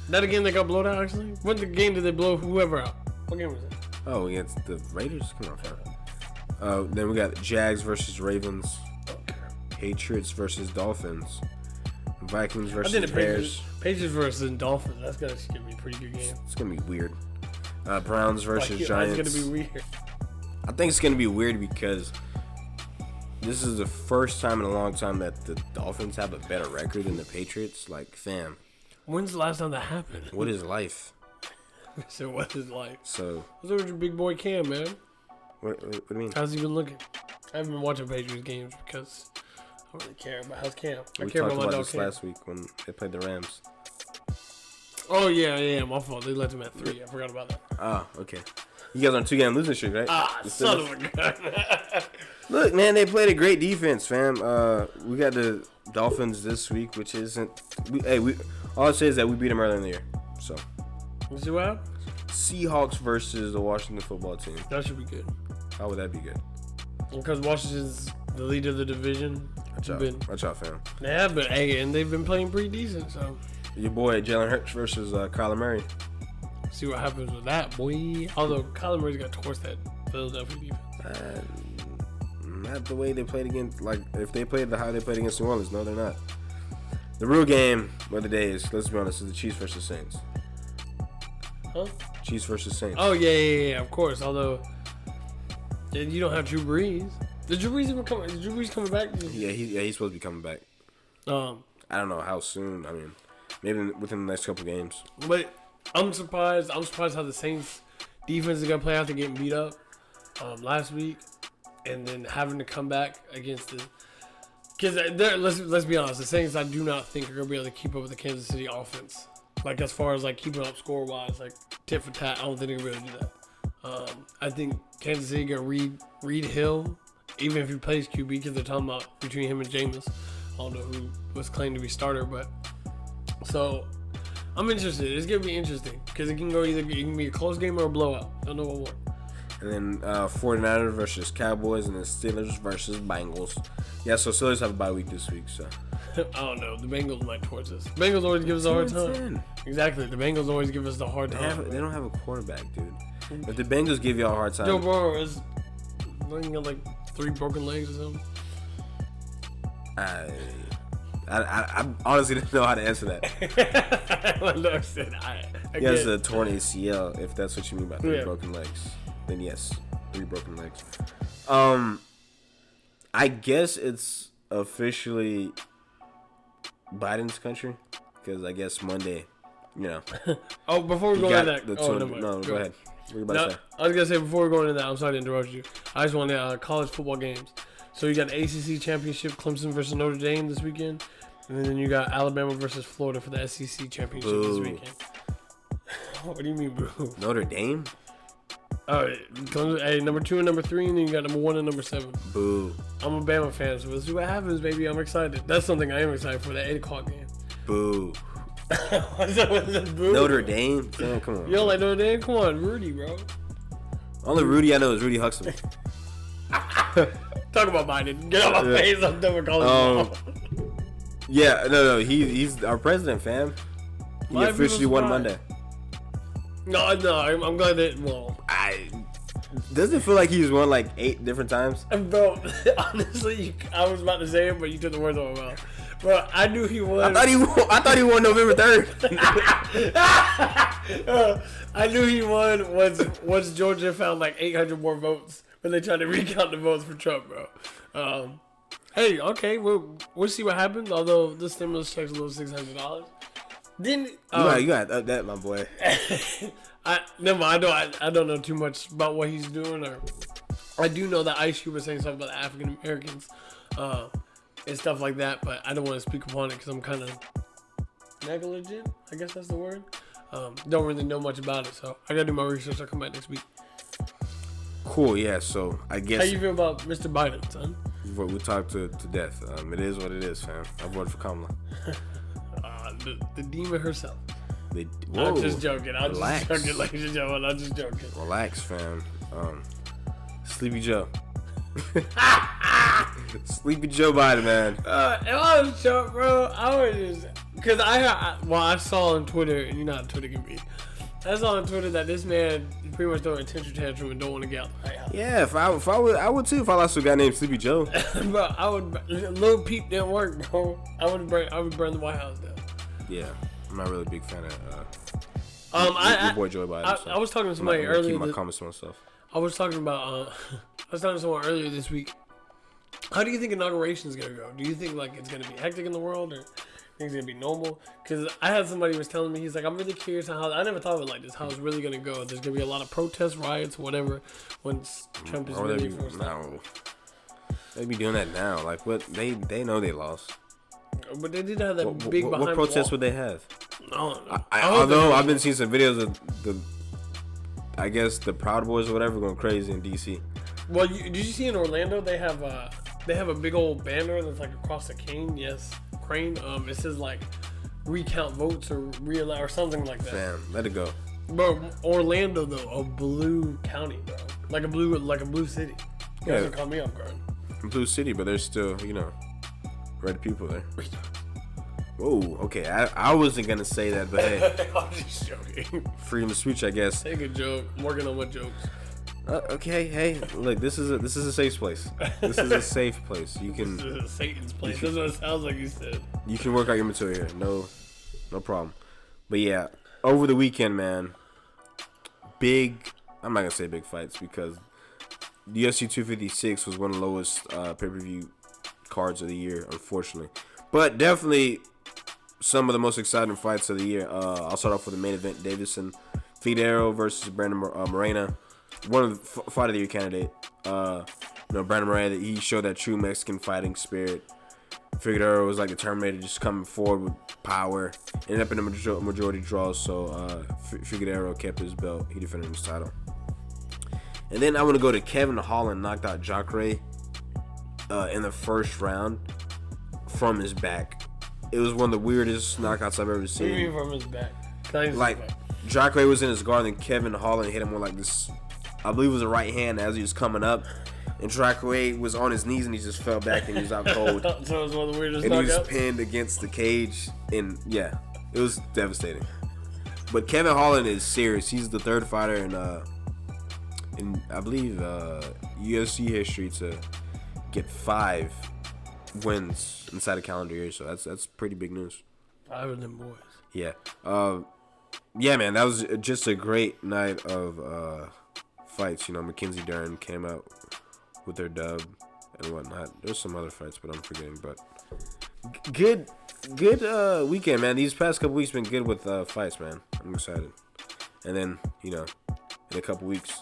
That again, they got blown out actually. What the game did they blow whoever out? What game was it? Oh, against the Raiders. Come on, fam. Then we got Jags versus Ravens, Patriots versus Dolphins, Vikings versus Bears. Patriots versus Dolphins. That's gonna be a pretty good game. It's gonna be weird. Browns versus Giants. It's gonna be weird. I think it's gonna be weird because this is the first time in a long time that the Dolphins have a better record than the Patriots. Like, fam. When's the last time that happened? What is life? So what is life? So what's over with your big boy Cam, man? What do you mean? How's he been looking? I haven't been watching Patriots games because I don't really care about how's Cam. We talked about this last week when they played the Rams. Oh yeah, my fault. They left him at 3. I forgot about that. Ah, okay. You guys on 2-game losing streak, right? Son of a gun. Look, man, they played a great defense, fam. We got the Dolphins this week, which isn't. All I say is that we beat them earlier in the year. So. You see what happened? Seahawks versus the Washington football team. That should be good. How would that be good? Because Washington's the lead of the division. Watch out, fam. Yeah, but hey, and they've been playing pretty decent, so. Your boy Jalen Hurts versus Kyler Murray. See what happens with that, boy. Although Kyler Murray's got torched that Philadelphia defense. Not the way they played against. Like if they played how they played against New Orleans, no, they're not. The real game of the day is, let's be honest, is the Chiefs versus Saints. Huh? Chiefs versus Saints. Oh yeah, of course. Although you don't have Drew Brees. Did Drew Brees even come? Is Drew Brees coming back? Yeah, he's supposed to be coming back. I don't know how soon. I mean, maybe within the next couple games. But I'm surprised. I'm surprised how the Saints defense is gonna play after getting beat up last week, and then having to come back against the. Because let's be honest, the Saints I do not think are gonna be able to keep up with the Kansas City offense. Like as far as like keeping up score wise, like tit for tat, I don't think they're gonna be able to do that. I think Kansas City gonna read Hill, even if he plays QB, because they're talking about between him and Jameis. I don't know who was claimed to be starter, but so I'm interested. It's gonna be interesting because it can go it can be a close game or a blowout. I don't know what will work. And then 49ers versus Cowboys, and then Steelers versus Bangles. Yeah, so Steelers have a bye week this week, so. I don't know. The Bengals might torch us. Bengals always give us a hard time. Exactly. The Bengals always give us the hard time. They don't have a quarterback, dude. If the Bengals give y'all a hard time. Joe Burrow is like 3 broken legs or something. I honestly didn't know how to answer that. He has a torn ACL, if that's what you mean by 3 broken legs. Then yes, 3 broken legs. I guess it's officially Biden's country, because I guess Monday, Oh, before we go into that, no, go ahead. What were you about to say? I was gonna say before we go into that, I'm sorry to interrupt you. I just want to college football games. So you got the ACC championship, Clemson versus Notre Dame this weekend, and then you got Alabama versus Florida for the SEC championship this weekend. What do you mean, boo? Notre Dame? Oh, hey, number 2 and number 3, and then you got number 1 and number 7. Boo. I'm a Bama fan, so we'll see what happens, baby. I'm excited. That's something I am excited for, that 8 o'clock game. Boo. What's that, boo? Notre Dame? Man, come on. You don't like Notre Dame? Come on, Rudy, bro. Only Rudy I know is Rudy Huxley. Talk about Biden. Get out my face. I'm done with college football. Yeah, no. He's our president, fam. He officially won Monday. No, I'm glad that. Well, doesn't it feel like he's won like 8 different times? Bro, honestly, I was about to say it, but you took the words out of my mouth. Bro, I knew he won. I thought he won November 3rd. I knew he won once Georgia found like 800 more votes when they tried to recount the votes for Trump, bro. Hey, okay, we'll see what happens. Although the stimulus check's a little $600. Then you got that, my boy. I don't know too much about what he's doing, or I do know that Ice Cube was saying something about the African Americans and stuff like that, but I don't want to speak upon it because I'm kind of negligent. I guess that's the word. Don't really know much about it, so I gotta do my research. I'll come back next week. Cool, yeah. So I guess. How you feel about Mr. Biden, son? We talked to death. It is what it is, fam. I voted for Kamala. The demon herself. Whoa, I'm just joking. Relax. Just joking, ladies and gentlemen. I'm just joking. Relax, fam. Sleepy Joe. Sleepy Joe Biden, man. It was short, bro. I was just because I saw on Twitter, and you know how Twitter can be. I saw on Twitter that this man is pretty much throwing a tantrum and don't want to get out the White House. Yeah, if I would too if I lost to a guy named Sleepy Joe. Bro, I would. Little Peep didn't work, bro. I would burn the White House down. Yeah, I'm not really a big fan of your boy Joe Biden. I was talking to somebody earlier. Keep my comments to myself. I was talking about. I was talking to someone earlier this week. How do you think inauguration is gonna go? Do you think like it's gonna be hectic in the world, or think it's gonna be normal? Because I had somebody was telling me, he's like, I'm really curious on how. I never thought of it like this. How it's really gonna go? There's gonna be a lot of protests, riots, whatever. Once Trump is really forced out. They be doing that now. Like what? They know they lost. But they did have that big behind. What protests would they have? No. Although I've been seeing some videos of I guess the Proud Boys or whatever going crazy in DC. Well, did you see in Orlando they have a big old banner that's like across the crane? Yes, crane. It says like recount votes or or something like that. Damn, let it go. Bro, Orlando though, a blue county, bro, like a blue city. You guys call me off guard. Blue city, but there's still red people there. Whoa, okay. I wasn't gonna say that, but hey, I'm just joking. Freedom of speech, I guess. Take a joke. I'm working on my jokes. Okay, hey, look, this is a safe place. This is a safe place. You can. This is a Satan's place. That's what it sounds like you said. You can work out your material here. No problem. But yeah, over the weekend, man. I'm not gonna say big fights because the UFC 256 was one of the lowest pay-per-view cards of the year, unfortunately. But definitely some of the most exciting fights of the year. I'll start off with the main event: Davidson, Fidero versus Brandon Morena. One of the fight of the year candidate. Brandon Morena, he showed that true Mexican fighting spirit. Fidero was like the Terminator, just coming forward with power. Ended up in a majority draw, so Fidero kept his belt. He defended his title. And then I want to go to Kevin Holland, knocked out Jacare in the first round from his back. It was one of the weirdest knockouts I've ever seen. What do you mean from his back? Like, Jacare was in his guard, and Kevin Holland hit him with like this, I believe it was a right hand as he was coming up. And Jacare was on his knees and he just fell back and he was out cold. So it was one of the weirdest and knockouts? He was pinned against the cage. And yeah, it was devastating. But Kevin Holland is serious. He's the third fighter in I believe UFC history to get 5 wins inside a calendar year. So that's pretty big news. 5 of them boys. Yeah. Yeah, man, that was just a great night of fights. Mackenzie Dern came out with their dub and whatnot. There's some other fights, but I'm forgetting. But good weekend, man. These past couple weeks been good with fights, man. I'm excited. And then in a couple weeks,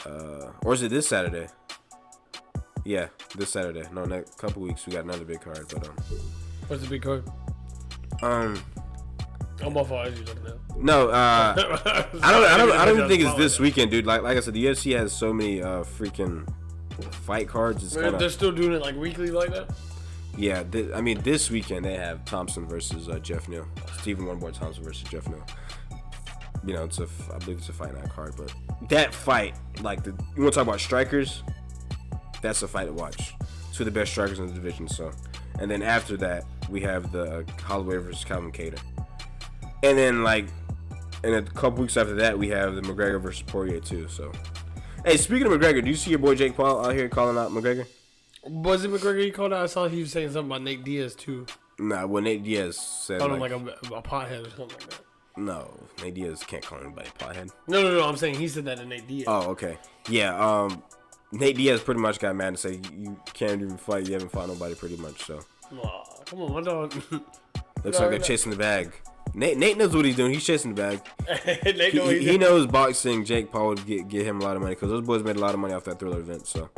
or is it this Saturday? Yeah, this Saturday. No, next couple weeks we got another big card. But what's the big card? I'm off all as you looking at. No, I don't even think it's this weekend, dude. Like I said, the UFC has so many freaking fight cards. They're still doing it like weekly like that? Yeah, this weekend they have Thompson versus Jeff Neal. Stephen One Boy Thompson versus Jeff Neal. I believe it's a fight night card, but that fight, you want to talk about strikers? That's a fight to watch. 2 of the best strikers in the division. So, and then after that we have the Holloway versus Calvin Kattar. And then, in a couple weeks after that, we have the McGregor versus Poirier, too. So, hey, speaking of McGregor, do you see your boy Jake Paul out here calling out McGregor? Was it McGregor he called out? I saw he was saying something about Nate Diaz, too. Nah, Nate Diaz said, called him like a pothead or something like that. No, Nate Diaz can't call anybody pothead. No. I'm saying he said that to Nate Diaz. Oh, okay. Yeah. Nate Diaz pretty much got mad and said you can't even fight. You haven't fought nobody pretty much. So. Aw, come on, my dog. Looks like they're chasing the bag. Nate knows what he's doing. He's chasing the bag. He knows boxing. Jake Paul would get him a lot of money because those boys made a lot of money off that Triller event. So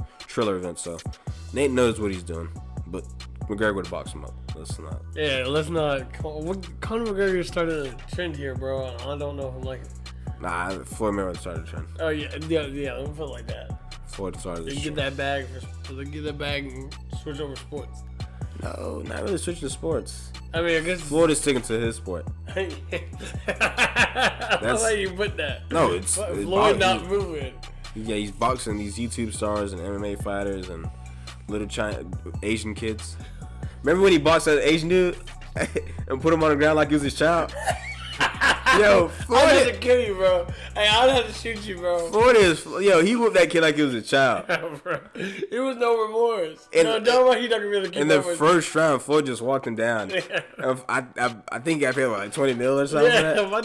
Nate knows what he's doing. But McGregor would have boxed him up. Let's not. Yeah, let's not. Conor McGregor started a trend here, bro. I don't know if I'm like it. Nah, Floyd Mayweather started a trend. Oh yeah. Let me feel like that. Floyd started this. They get that bag and switch over sports. No, not really switching to sports. I mean, I guess Floyd is sticking to his sport. That's how you put that. No, it's Floyd not moving. Yeah, he's boxing these YouTube stars and MMA fighters and little Asian kids. Remember when he boxed that Asian dude and put him on the ground like he was his child? Yo, Floyd, I had to kill you, bro. Hey, I had to shoot you, bro. Floyd he whooped that kid like he was a child. Bro, it was no remorse. And, no, don't he not gonna be able to keep in the first round, Floyd just walked him down. I think I paid like $20 million or something. Yeah, for that. my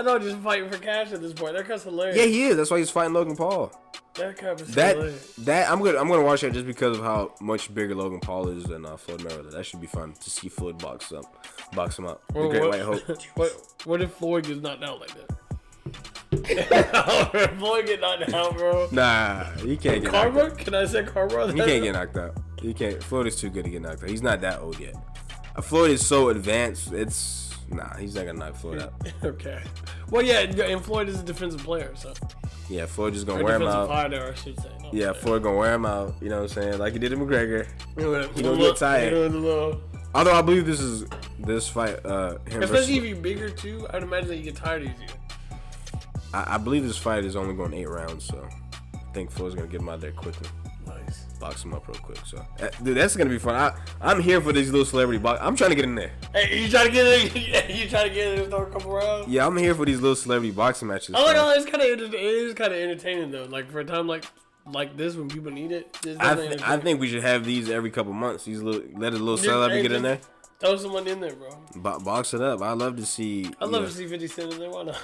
dog just fighting for cash at this point. That cup's hilarious. Yeah, he is. That's why he's fighting Logan Paul. That cup is hilarious. I'm gonna watch that just because of how much bigger Logan Paul is than Floyd Mayweather. That should be fun to see Floyd box him up. Well, The Great White Hope. What if Floyd gets knocked out like that? Floyd get knocked out, bro. Nah, he can't get knocked out. Can I say karma? He can't get knocked out. He can't. Floyd is too good to get knocked out. He's not that old yet. Floyd is so advanced. He's not gonna knock Floyd out. Okay. Well, yeah, and Floyd is a defensive player, so. Yeah, Floyd just gonna wear him out. Fighter, I should say. Yeah, Floyd gonna wear him out. You know what I'm saying? Like he did to McGregor. He don't get tired. Although I believe this fight, especially if you're bigger too, I'd imagine that you get tired easier. I believe this fight is only going 8 rounds, so I think Floyd's gonna get him out there quickly. Nice. Box him up real quick. So, dude, that's gonna be fun. I'm here for these little celebrity box. I'm trying to get in there. Hey, you trying to get in? You trying to get in a couple rounds? Yeah, I'm here for these little celebrity boxing matches. Oh my god, it's kind of entertaining though. Like for a time like this when people need it. I think we should have these every couple months. Let a little celebrity get in there. Throw someone in there, bro. Box it up. I love to see. I love to see 50 Cent in there. Why not?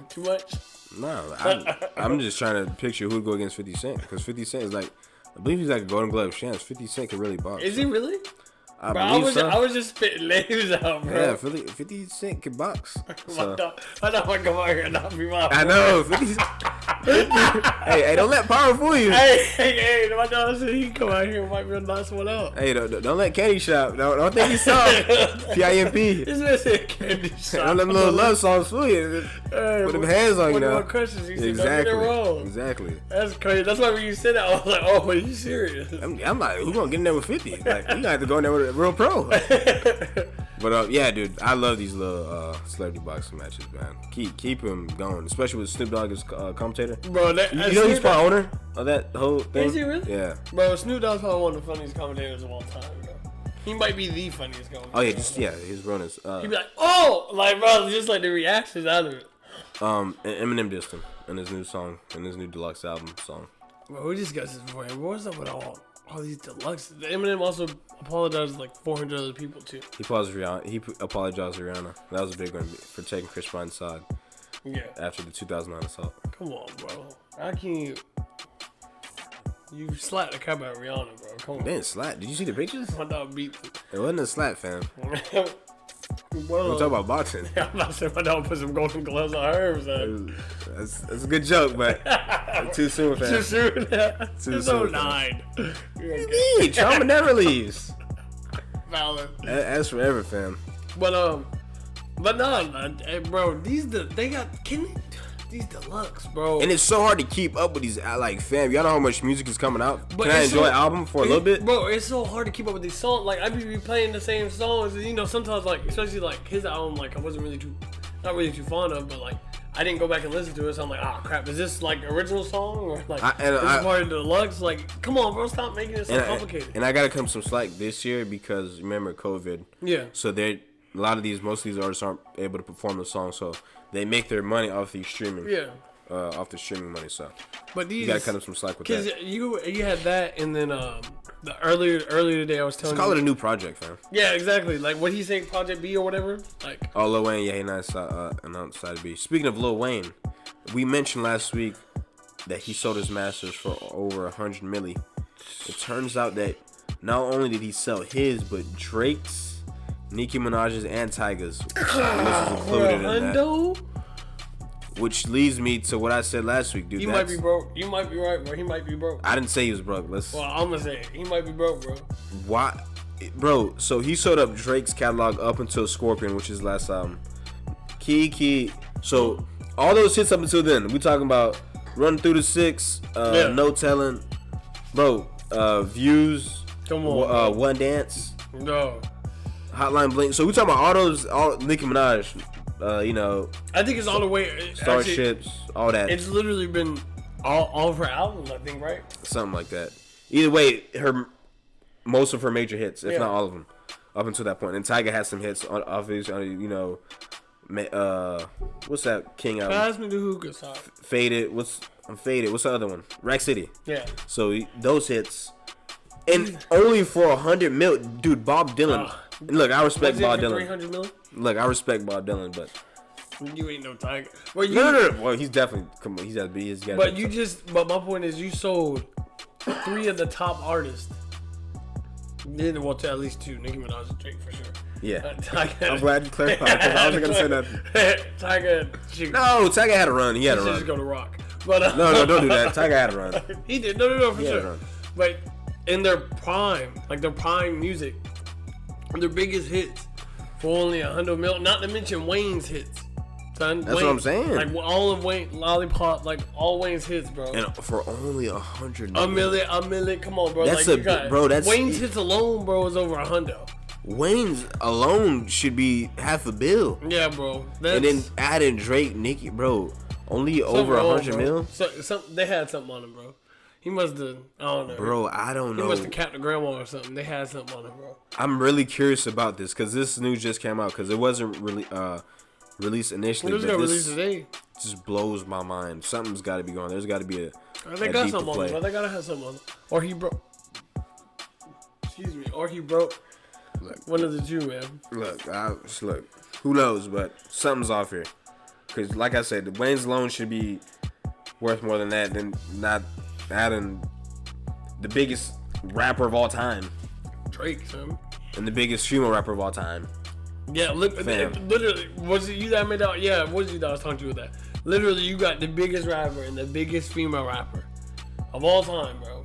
Too much? No, I'm just trying to picture who'd go against 50 Cent because 50 Cent is like, I believe he's like a Golden Glove chance. 50 Cent can really box. Is he really? I was just spitting names out, bro. Yeah, 50 Cent can box. So. I know I come out here and not be my. I know. 50 hey, don't let power fool you. Hey, my dog said he come out here and might be able to knock someone out. Hey, don't let Candy Shop. Don't think he's soft. PIMP. This man said Candy Shop. Don't let them little love songs fool you. Put them hands on you now. Exactly. That's crazy. That's why when you said that, I was like, oh, are you serious? I'm like, who gonna get in there with 50? Like, you gonna have to go in there with a real pro. But yeah, dude, I love these little celebrity boxing matches, man. Keep them going, especially with Snoop Dogg as commentator. Bro, you know he's part owner of that whole thing. Is he really? Yeah. Bro, Snoop Dogg's probably one of the funniest commentators of all time, bro. He might be the funniest commentator. His run is. He'd be like, oh, like bro, just like the reactions out of it. And Eminem dissed him in his new song, in his new deluxe album song. Bro, we discussed this before. What's up with all these deluxe? Eminem also apologized to like 400 other people too. He apologized to Rihanna. That was a big one for taking Chris Brown's side. Yeah. After the 2009 assault. Come on, bro. How can you slapped the crap out of Rihanna, bro? Come on. Man, slap. Did you see the pictures? My dog beat. It wasn't a slap, fam. Well, We're talking about boxing. I'm not saying my dog put some golden gloves on her. That's a good joke, but too soon, fam. Too soon. Too soon. 09. What do you mean? Trauma never leaves. Valid. That's forever, fam. But no, bro. These deluxe, bro. And it's so hard to keep up with these, like, fam. Y'all know how much music is coming out. But can I enjoy an album for a little bit? Bro, it's so hard to keep up with these songs. Like, I be playing the same songs. And, you know, sometimes, like, especially, like, his album, like, I wasn't not really too fond of, but, like, I didn't go back and listen to it. So I'm like, oh, crap. Is this, like, original song? Or, like, this is part of the deluxe? Like, come on, bro. Stop making it so complicated. And I got to come some slack this year because, remember, COVID. Yeah. So most of these artists aren't able to perform the song. So they make their money off these streaming. Yeah. off the streaming money. So but these, you gotta cut him some slack with that. Because you had that, and then the earlier today I was telling Just call it a new project, fam. Yeah, exactly. Like what he say, Project B or whatever. Like Lil Wayne, yeah, he announced Side B. Speaking of Lil Wayne, we mentioned last week that he sold his masters for over 100 milli. It turns out that not only did he sell his, but Drake's, Nicki Minaj's, and Tyga's was included in that. Which leads me to what I said last week, dude. He might be broke. You might be right, bro. He might be broke. I didn't say he was broke. Well, I'm gonna say it. He might be broke, bro. Why, bro? So he sold up Drake's catalog up until Scorpion, which is last album. Key. So all those hits up until then, we talking about Run Through the Six, No Telling, bro. Views. Come on. One Dance. No. Hotline Bling. So we talking about all Nicki Minaj. I think it's all the way. Starships, actually, all that. It's literally been all of her albums, I think, right? Something like that. Either way, most of her major hits, if not all of them, up until that point. And Tyga has some hits, obviously. What's that King album? Pass me the hookah song. Faded. What's the other one? Rack City. Yeah. So those hits, and only for 100 mil, dude. Bob Dylan. Look, I respect Bob Dylan. 300 million? Look, I respect Bob Dylan, but you ain't no Tyga. Well, no. Well, he's definitely He's got to be. But my point is, you sold 3 of the top artists. Well, to at least 2. Nicki Minaj and Drake for sure. Yeah. Tyga, I'm glad you clarified because I wasn't gonna say nothing. Tyga. No, Tyga had a run. He had a He should run. just go to rock. But No, don't do that. Tyga had a run. He did. No, for He had a sure. run. But in their prime, like their prime music, their biggest hits for only 100 mil. Not to mention Wayne's hits. Son, That's what I'm saying. Like all of Wayne, Lollipop, like all Wayne's hits, bro. And for only 100 a million. Come on, bro. That's like, That's Wayne's hits alone, bro, is over 100. Wayne's alone should be half a bill. Yeah, bro. And then adding Drake, Nicki, bro, only over 100 mil. So they had something on him, bro. He must have. I don't know. Bro, I don't know. He must have capped the grandma or something. They had something on him, bro. I'm really curious about this because this news just came out because it wasn't really released initially. It was gonna release today. Just blows my mind. Something's got to be going. There's got to be a. They got something on him. Bro. They gotta have something on him. Or he broke. Excuse me. Or he broke. Look, one of the two, man. Look. Who knows? But something's off here. Because, like I said, the Wayne's loan should be worth more than that. Than not adding the biggest rapper of all time, Drake, son, and the biggest female rapper of all time. Yeah, literally, was it you that made that? Yeah, was you that I was talking to you with that? Literally, you got the biggest rapper and the biggest female rapper of all time, bro.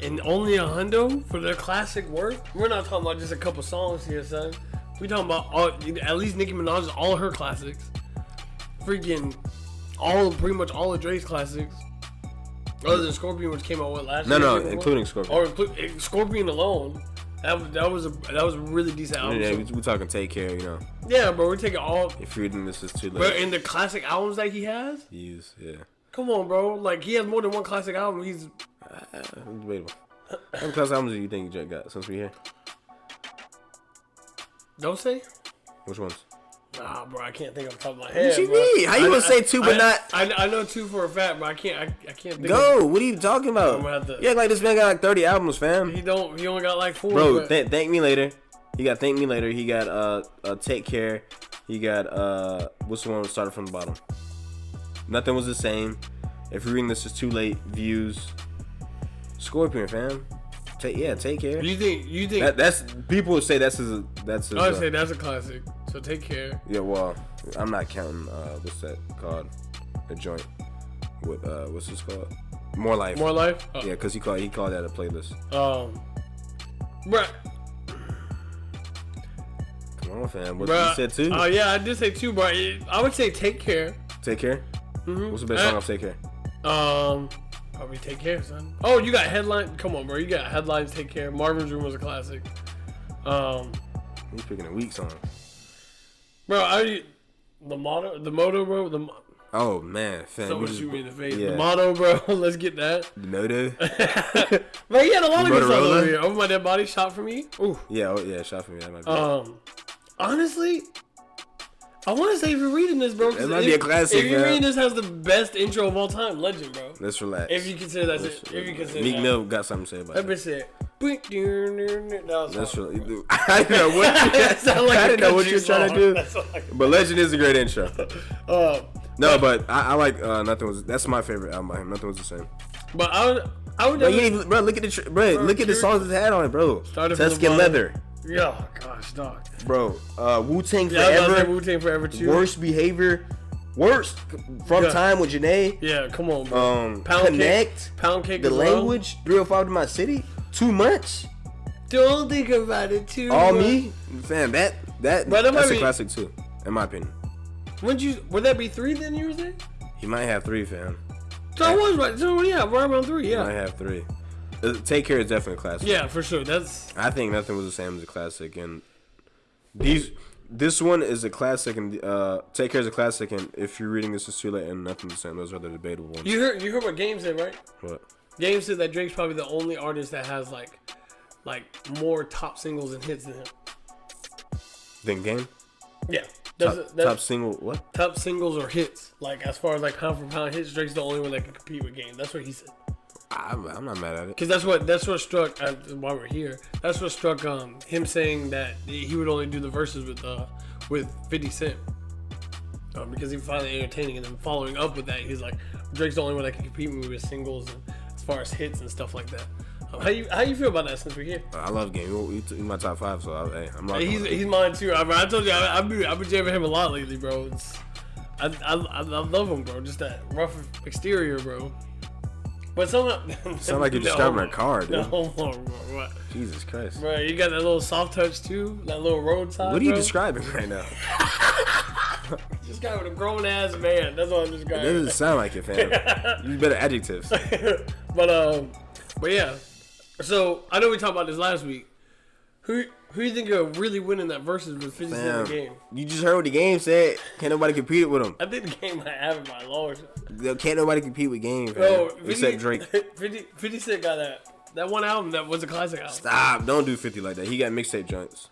And only a hundo for their classic work. We're not talking about just a couple songs here, son. We talking about at least Nicki Minaj, all her classics. Freaking pretty much all of Drake's classics. Other than Scorpion, which came out last year? No, including Scorpion. Or Scorpion alone. That was a really decent album. Yeah, we're talking Take Care, you know. Yeah, bro, we're taking all. If you're reading this is too late. Bro, in the classic albums that he has. Yeah. Come on, bro. Like he has more than one classic album. He's debatable. How many classic albums do you think Drake got since we're here? Don't say. Which ones? Nah, bro, I can't think off the top of my head. What you mean? How you gonna say 2 but not? I know 2 for a fact, but I can't think. Go. What are you talking about? You act like this man got like 30 albums, fam. He only got like 4. Bro, Thank Me Later. He got Thank Me Later. He got Take Care. He got what's the one that started from the bottom? Nothing Was the Same. If you're reading this is too late. Views. Scorpion, fam. Take Care. You think that's people would say that's his. I would say that's a classic. So Take Care. Yeah, well, I'm not counting. What's that called? A joint. With what's this called? More Life. More Life. Oh. Yeah, because he called that a playlist. Bruh. Come on, fam. What you said 2? Oh yeah, I did say 2, bro. I would say Take Care. Take Care. Mm-hmm. What's the best song off Take Care? Probably Take Care, son. Oh, you got Headline. Come on, bro. You got Headlines. Take Care. Marvin's Room was a classic. He's picking a weak song. Bro, the motto, bro. Oh man, fam. So what you mean the face? Yeah. The motto, bro. Let's get that. The motto. But he had a lot of good songs over here. Over My Dead Body, Shot For Me. Ooh. Yeah, Shot For Me. That might be honestly, I want to say if you're reading this, bro. It might be a classic. If you're reading this, has the best intro of all time, Legend, bro. Let's relax. If you consider that, if you consider Meek Mill got something to say about that. it. That bitch said. That's really. I didn't know what. I didn't know what you're trying to do. But Legend is a great intro. No, but I like Nothing Was. That's my favorite album by him. Nothing Was the Same. But I would. Bro, look at the look at the songs it had on it, bro. Tuscan Leather. Yeah, gosh, dog. Bro, Wu-Tang Forever. Wu-Tang Forever too. Worst Behavior. Worst From Time with Janae. Yeah, come on, bro. Pound Cake. The Language. 305 to My City. Too Much. Don't think about it too All much. Me. Fam, that's a classic too, in my opinion. Would that be 3 then, you were saying? He might have 3, fam. So I was right. So yeah, right around 3. Yeah. He might have 3. Take Care is definitely a classic. Yeah, for sure. I think Nothing Was the Same as a classic, and this one is a classic, and Take Care is a classic, and If You're Reading This Is Too Late and Nothing Was the Same. Those are the debatable ones. You heard what Game said, right? What? Game said that Drake's probably the only artist that has like more top singles and hits than him. Then Game? Yeah. Top single what? Top singles or hits. Like as far as like pound for pound hits, Drake's the only one that can compete with Game. That's what he said. I'm not mad at it. Because that's what struck while we're here. That's what struck him saying that he would only do the verses with 50 Cent. Because he finally entertaining, and then following up with that, he's like, Drake's the only one that can compete with me with singles and as far as hits and stuff like that. How you feel about that since we're here? I love Game. He's my top 5, so I'm rocking. He's mine too. I told you I've been jamming him a lot lately, bro. I love him, bro. Just that rough exterior, bro. But somehow sound like you're describing a car, dude. No, bro, what? Jesus Christ, bro. You got that little soft touch too, that little roadside. What are you describing right now? This guy with a grown ass man. That's what I'm describing. It doesn't sound like it, fam. Use better adjectives. But yeah. So I know we talked about this last week. Who you think are really winning that versus with 50 Cent in the Game? You just heard what the Game said. Can't nobody compete with him. I think the Game might have it by a long shot. Can't nobody compete with Game, bro, except Drake. 50 Cent got that one album that was a classic album. Stop! Don't do 50 like that. He got mixtape joints.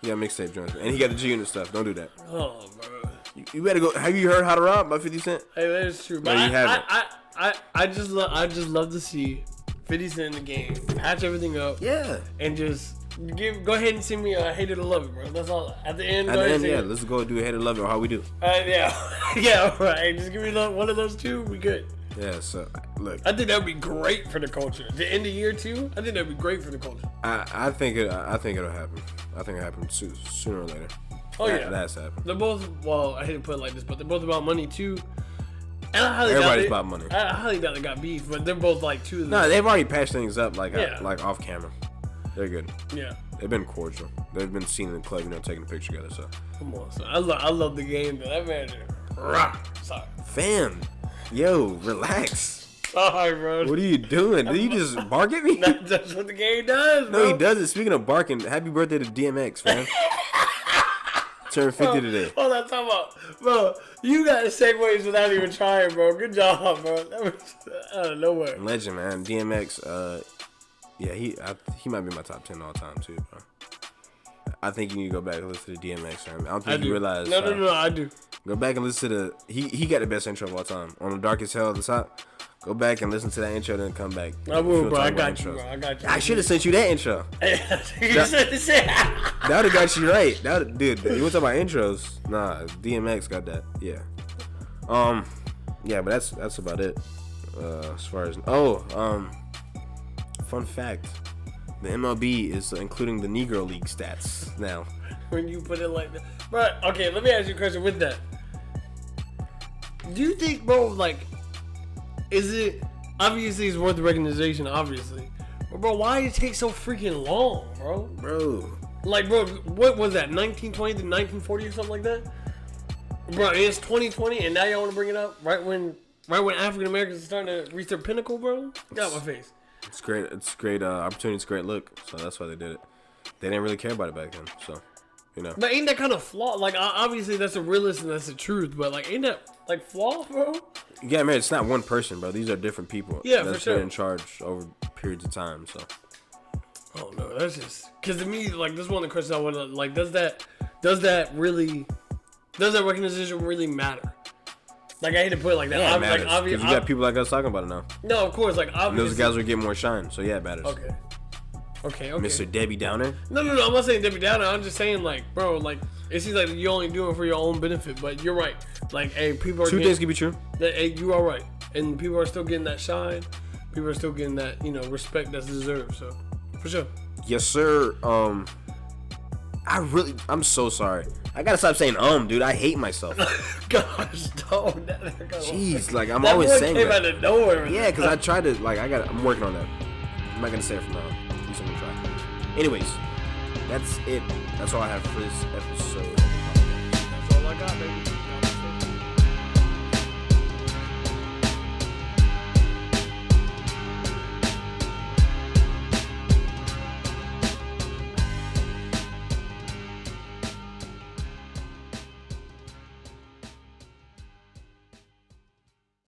And he got the G-Unit stuff. Don't do that. Oh, bro. You better go. Have you heard How to Rob by 50 Cent? Hey, that is true. But no, you haven't. I just love to see 50 Cent in the Game, patch everything up. Yeah. And just go ahead and send me a Hate It or Love It, bro. That's all. At the end, let's go do a Hate It or Love It, or how we do. Yeah, right. Just give me one of those two. We good. Yeah. So look, I think that would be great for the culture. The end of year 2, I think that would be great for the culture. I think it'll happen. I think it'll happen sooner or later. Oh yeah, that's happening. They're both. Well, I hate to put it like this, but they're both about money too. And Everybody's about money. I highly doubt they got beef, but they're both like two of them. No, they've already patched things up like off camera. They're good. Yeah. They've been cordial. They've been seen in the club, taking a picture together. So come on, son. I love the Game, though. That man, sorry. Fam, yo, relax. Sorry, bro. What are you doing? Did you just bark at me? That's what the Game does, bro. No, he doesn't. Speaking of barking, happy birthday to DMX, fam. Turned 50 today. Hold on, talk about, bro. You got the segues without even trying, bro. Good job, bro. That was out of nowhere. Legend, man. DMX. Yeah, he might be my top 10 all time too, bro. I think you need to go back and listen to DMX, man. I don't think you realize. No, I do. Go back and listen to he got the best intro of all time. On the Darkest Hell at the top. Go back and listen to that intro, then come back. I will, bro. I got you, bro. I should have sent you that intro. That would have got you right. Dude, you want to talk about intros? Nah, DMX got that. Yeah. Yeah, but that's about it. As far as fun fact, the MLB is including the Negro League stats now. When you put it like that, bro. Okay, let me ask you a question with that. Do you think, bro, like, is it obviously it's worth the recognition, obviously, but bro, why did it take so freaking long, bro? Like, bro, what was that? 1920 to 1940 or something like that, bro? It's 2020, and now y'all want to bring it up right when African Americans are starting to reach their pinnacle, bro. Get out my face. It's great. It's great opportunity. It's a great look. So that's why they did it. They didn't really care about it back then. So, But ain't that kind of flawed? Like, obviously that's a realist and that's the truth. But like, ain't that like flawed, bro? Yeah, man. It's not one person, bro. These are different people. Yeah, that's for sure. been in charge over periods of time. So. Oh no, that's just because to me, like, this is one of the questions I want to like. Does that really Does that recognition really matter? Like, I hate to put it like that. Yeah, it matters. Because you got people like us talking about it now. No, of course. Like, obviously. And those guys will get more shine. So, yeah, it matters. Okay. Mr. Debbie Downer? No. I'm not saying Debbie Downer. I'm just saying, like, bro, like, it seems like you're only doing it for your own benefit. But you're right. Like, hey, people are Two things can be true. Hey, you are right. And people are still getting that shine. People are still getting that, respect that's deserved. So, for sure. Yes, sir. I'm so sorry. I gotta stop saying dude. I hate myself. Gosh, don't. Jeez, like I'm always saying came that. Out of nowhere. Yeah, because I tried to, like, I'm working on that. I'm not gonna say it from now on. At least I'm gonna try. Anyways, that's it. That's all I have for this episode.